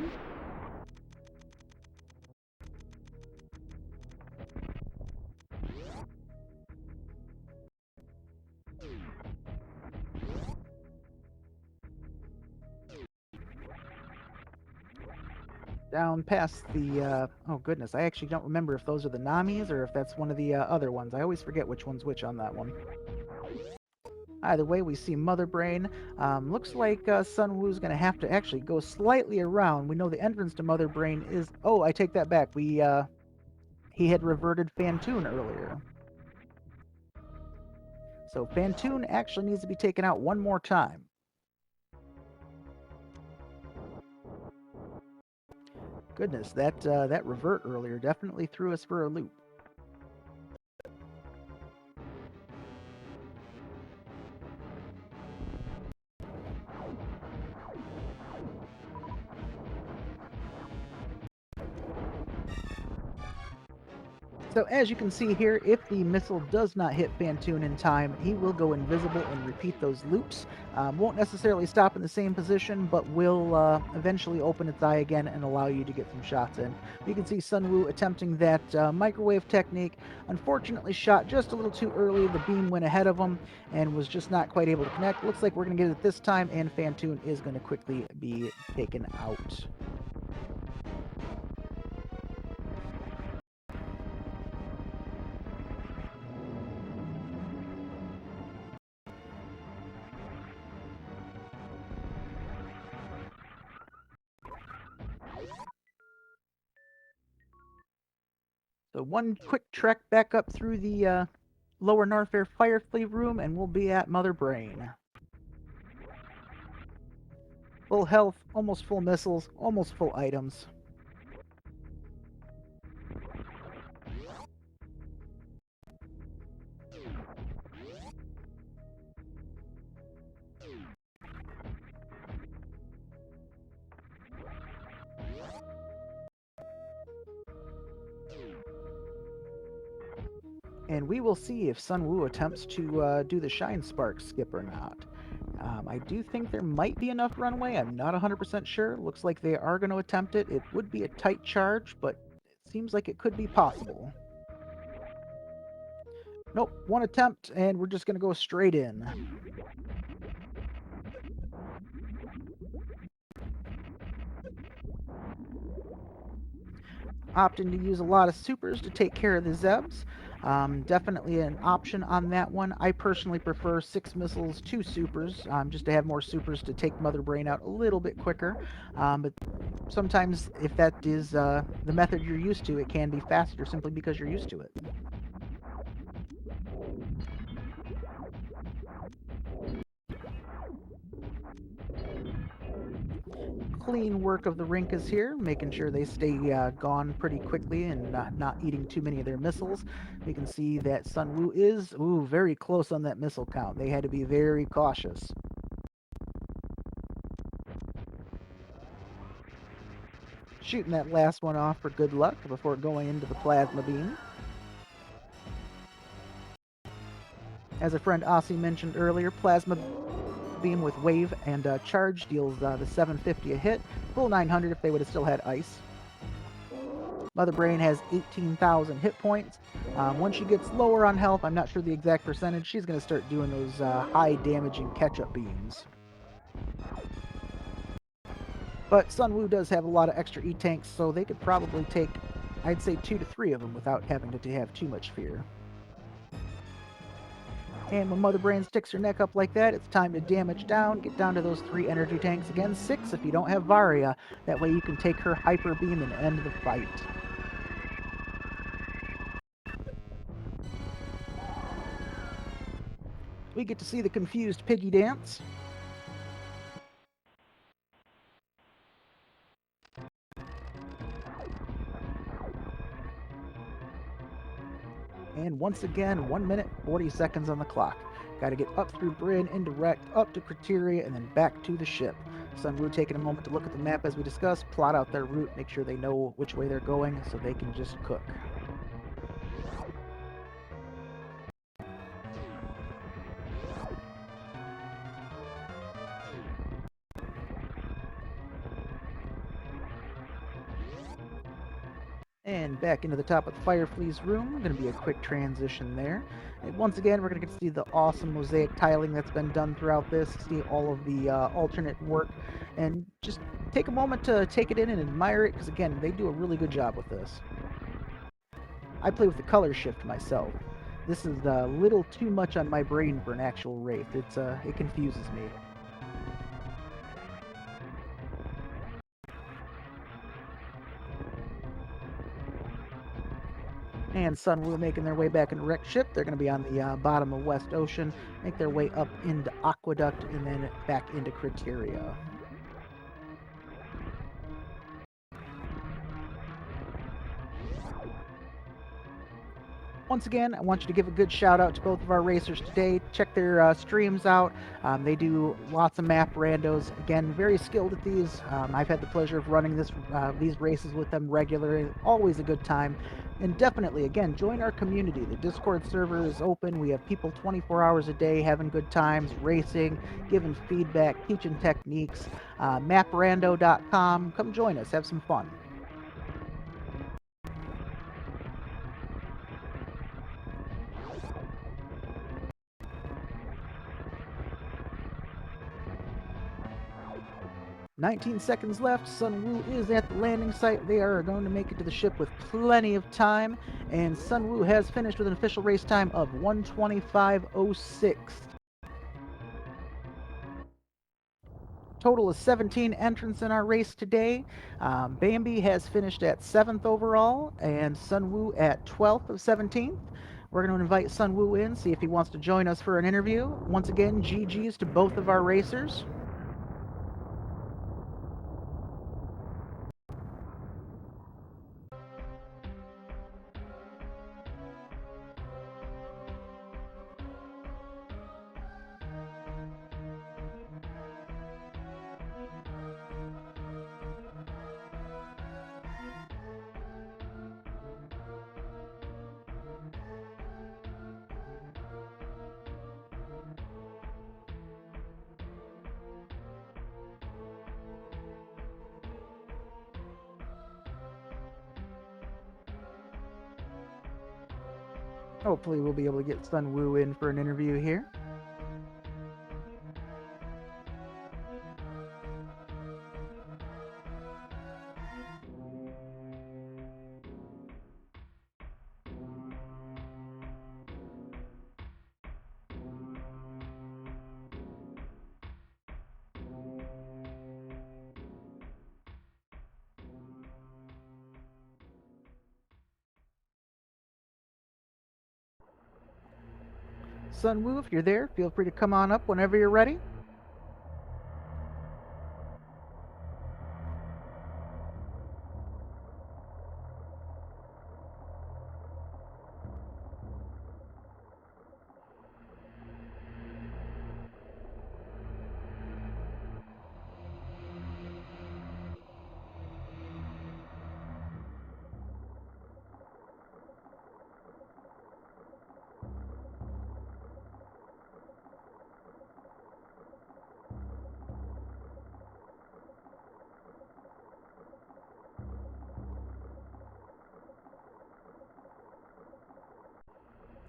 down past the, oh goodness, I actually don't remember if those are the Namis or if that's one of the other ones. I always forget which one's which on that one. Either way, we see Mother Brain. Looks like Sun Wu's going to have to actually go slightly around. We know the entrance to Mother Brain is... Oh, I take that back. He had reverted Fantoon earlier. So Fantoon actually needs to be taken out one more time. Goodness, that revert earlier definitely threw us for a loop. So as you can see here, if the missile does not hit Fantoon in time, he will go invisible and repeat those loops. Won't necessarily stop in the same position, but will eventually open its eye again and allow you to get some shots in. You can see Sun Wu attempting that microwave technique. Unfortunately shot just a little too early. The beam went ahead of him and was just not quite able to connect. Looks like we're going to get it this time, and Fantoon is going to quickly be taken out. So one quick trek back up through the lower Norfair Firefly room, and we'll be at Mother Brain. Full health, almost full missiles, almost full items. And we will see if Sun Wu attempts to do the Shine Spark skip or not. I do think there might be enough runway. I'm not 100% sure. Looks like they are going to attempt it. It would be a tight charge, but it seems like it could be possible. Nope, one attempt, and we're just going to go straight in. Opting to use a lot of supers to take care of the Zebs. Definitely an option on that one. I personally prefer 6 missiles, 2 supers, just to have more supers to take Mother Brain out a little bit quicker. But sometimes, if that is the method you're used to, it can be faster simply because you're used to it. Clean work of the Rinkas here, making sure they stay gone pretty quickly and not eating too many of their missiles. We can see that Sun Wu is very close on that missile count. They had to be very cautious. Shooting that last one off for good luck before going into the plasma beam. As a friend Aussie mentioned earlier, plasma beam with wave and charge deals the 750 a hit, full 900 if they would have still had ice. Mother Brain has 18,000 hit points. Once she gets lower on health, I'm not sure the exact percentage, she's going to start doing those high damaging catch-up beams. But Sun Wu does have a lot of extra E-tanks, so they could probably take, I'd say, 2 to 3 of them without having to have too much fear. And when Mother Brain sticks her neck up like that, it's time to damage down, get down to those 3 energy tanks. Again, 6 if you don't have Varia. That way you can take her Hyper Beam and end the fight. We get to see the confused piggy dance. And once again, 1 minute, 40 seconds on the clock. Got to get up through Bryn, indirect, up to Criteria, and then back to the ship. Sun Wu taking a moment to look at the map as we discussed, plot out their route, make sure they know which way they're going so they can just cook. And back into the top of the Firefly's room. Going to be a quick transition there. And once again, we're going to get to see the awesome mosaic tiling that's been done throughout this, see all of the alternate work, and just take a moment to take it in and admire it, because again, they do a really good job with this. I play with the color shift myself. This is a little too much on my brain for an actual Wraith. It confuses me. And Sunwoo making their way back into wrecked ship. They're going to be on the bottom of West Ocean, make their way up into Aqueduct, and then back into Criteria. Once again, I want you to give a good shout out to both of our racers today. Check their streams out. They do lots of map randos. Again, very skilled at these. I've had the pleasure of running these races with them regularly. Always a good time. And definitely, again, join our community. The Discord server is open. We have people 24 hours a day having good times, racing, giving feedback, teaching techniques. Maprando.com. Come join us. Have some fun. "19 seconds left. Sunwoo is at the landing site. They are going to make it to the ship with plenty of time. And Sunwoo has finished with an official race time of 1:25:06. Total of 17 entrants in our race today. Bambi has finished at 7th overall, and Sunwoo at 12th of 17th. We're going to invite Sunwoo in, see if he wants to join us for an interview. Once again, GG's to both of our racers. Hopefully we'll be able to get Sunwoo in for an interview here. Sunwoo, if you're there, feel free to come on up whenever you're ready.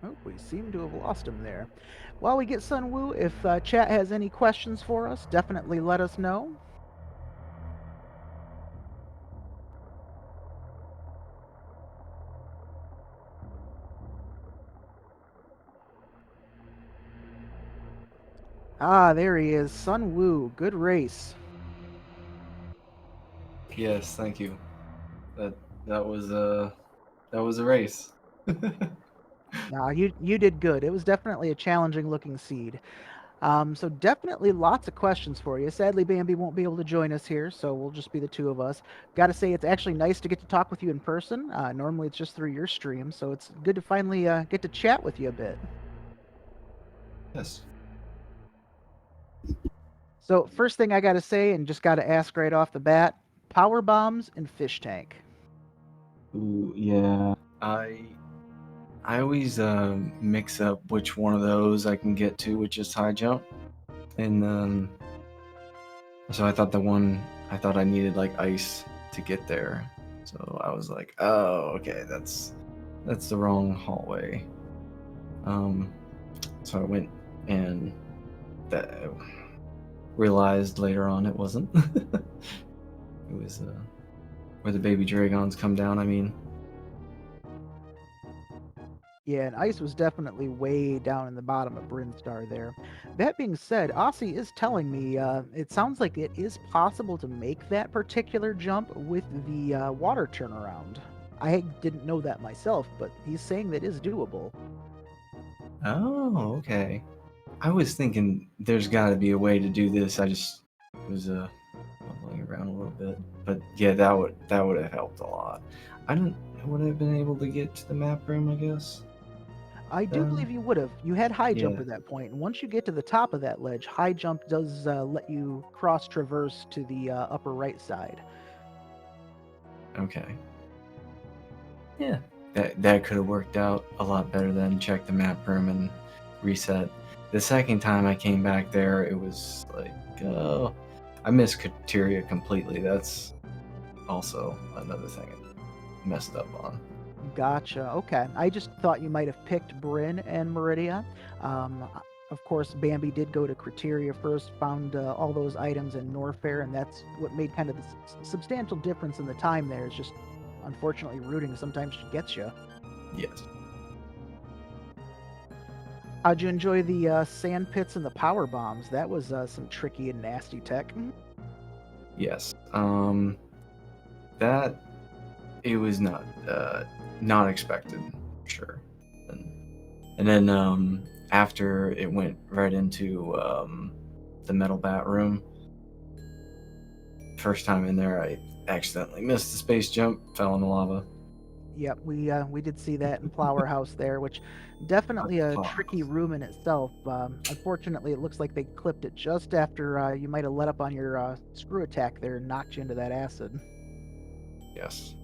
Oh, we seem to have lost him there. While we get Sunwoo, if chat has any questions for us, definitely let us know. Ah, there he is. Sunwoo, good race. Yes, thank you. That was a race. Nah, you did good. It was definitely a challenging looking seed. So definitely lots of questions for you. Sadly, Bambi won't be able to join us here, so we'll just be the two of us. Got to say, it's actually nice to get to talk with you in person. Normally, it's just through your stream, so it's good to finally get to chat with you a bit. Yes. So first thing I got to say, and just got to ask right off the bat, power bombs and fish tank. Ooh, yeah. I always mix up which one of those I can get to with just high jump, and so I thought I needed like ice to get there. So I was like, oh, okay, that's the wrong hallway. So I went and that realized later on it wasn't. is where the baby dragons come down. I mean, Yeah, and ice was definitely way down in the bottom of Brinstar there. That being said, Aussie is telling me it sounds like it is possible to make that particular jump with the water turnaround. I didn't know that myself, but he's saying that is doable. oh, okay. I was thinking there's got to be a way to do this. I just was fumbling around a little bit, but yeah, that would have helped a lot. I don't would I have been able to get to the map room, I guess. I do Then believe you would have. You had high jump yeah, at that point, and once you get to the top of that ledge, high jump does let you cross traverse to the upper right side. okay, yeah, that could have worked out a lot better than check the map room and reset. The second time I came back there, it was like, oh, I missed Kateria completely. That's also another thing I messed up on. Gotcha. Okay. I just thought you might have picked Bryn and Meridia. Of course, Bambi did go to Criteria first, found all those items in Norfair, and that's what made kind of the substantial difference in the time there. It's just unfortunately rooting sometimes gets you. Yes. How'd you enjoy the sand pits and the power bombs? That was some tricky and nasty tech. Yes. That it was not expected, for sure. And then after it went right into the metal bat room, first time in there, I accidentally missed the space jump, fell in the lava. Yep, we did see that in Flower House there, which definitely a tricky room in itself. Unfortunately, it looks like they clipped it just after you might have let up on your screw attack there and knocked you into that acid. Yes.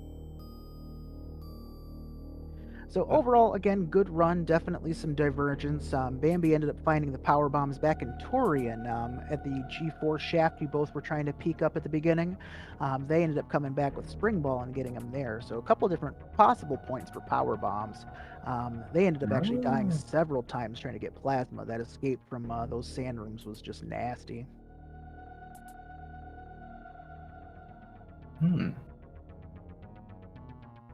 So But, overall, again, good run. Definitely some divergence. Bambi ended up finding the power bombs back in Torian at the G4 shaft you both were trying to peek up at the beginning. They ended up coming back with Spring Ball and getting them there. So a couple different possible points for power bombs. They ended up actually dying oh, several times trying to get plasma. That escape from those sand rooms was just nasty. hmm.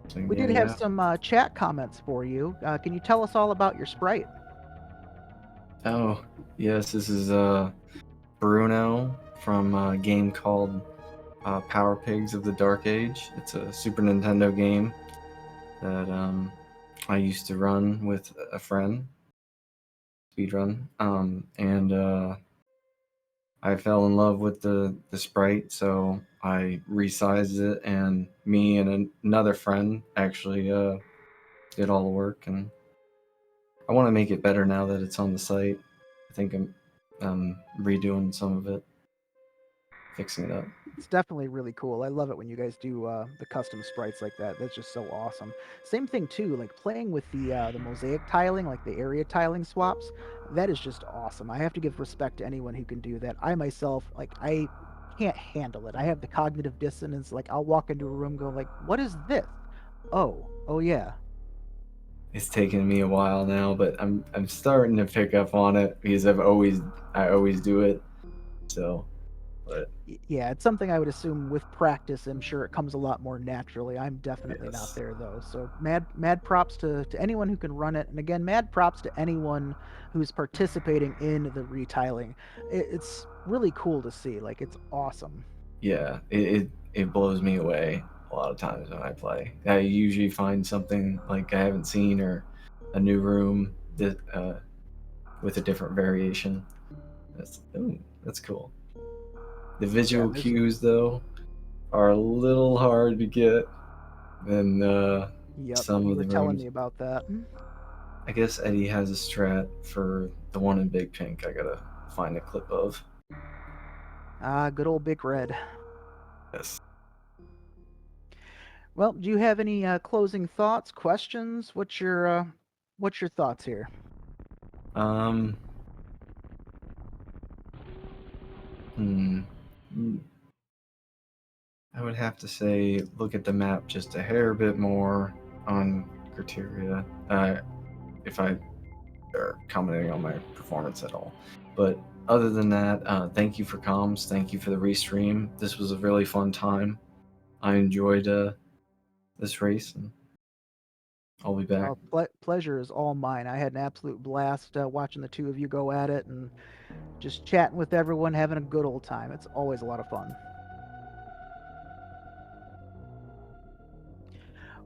So We yeah, did have yeah. some chat comments for you. Can you tell us all about your sprite? Oh, yes. This is Bruno from a game called Power Pigs of the Dark Age. It's a Super Nintendo game that I used to run with a friend, speedrun. And I fell in love with the sprite, so I resized it, and me and another friend actually did all the work. And I want to make it better now that it's on the site. I think I'm redoing some of it, fixing it up. It's definitely really cool. I love it when you guys do the custom sprites like that. That's just so awesome. Same thing too, like playing with the mosaic tiling, like the area tiling swaps. That is just awesome. I have to give respect to anyone who can do that. I myself, like, I can't handle it. I have the cognitive dissonance. Like, I'll walk into a room, go like, "What is this? Oh yeah." It's taken me a while now, but I'm starting to pick up on it because I always do it. So, but Yeah, it's something I would assume with practice, I'm sure it comes a lot more naturally. I'm definitely not yes, there though. So mad props to anyone who can run it. And again, mad props to anyone who's participating in the retiling. It's really cool to see. Like it's awesome. yeah, it blows me away a lot of times when I play. I usually find something like I haven't seen or a new room that with a different variation. That's cool. The Yeah, visual and there's cues though are a little hard to get than yep, some you of were the telling rooms. me about that. I guess Eddie has a strat for the one in Big Pink. I gotta find a clip of. Ah, good old Big Red. Yes. Well, do you have any closing thoughts, questions? What's your thoughts here? Um. Hmm. I would have to say look at the map just a hair bit more on criteria. If I are commenting on my performance at all, but other than that, thank you for comms. Thank you for the restream. This was a really fun time. I enjoyed this race, and I'll be back. Pleasure is all mine. I had an absolute blast watching the two of you go at it and just chatting with everyone, having a good old time. It's always a lot of fun.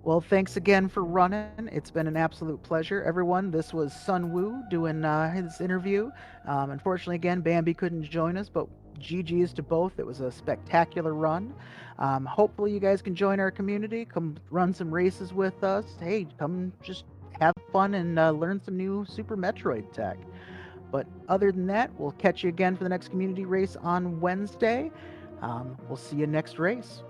Well, thanks again for running. It's been an absolute pleasure, everyone. This was Sun Wu doing his interview. Unfortunately, again, Bambi couldn't join us, but GG's to both. It was a spectacular run. Hopefully, you guys can join our community. Come run some races with us. Hey, come just have fun and learn some new Super Metroid tech. But other than that, we'll catch you again for the next community race on Wednesday. We'll see you next race.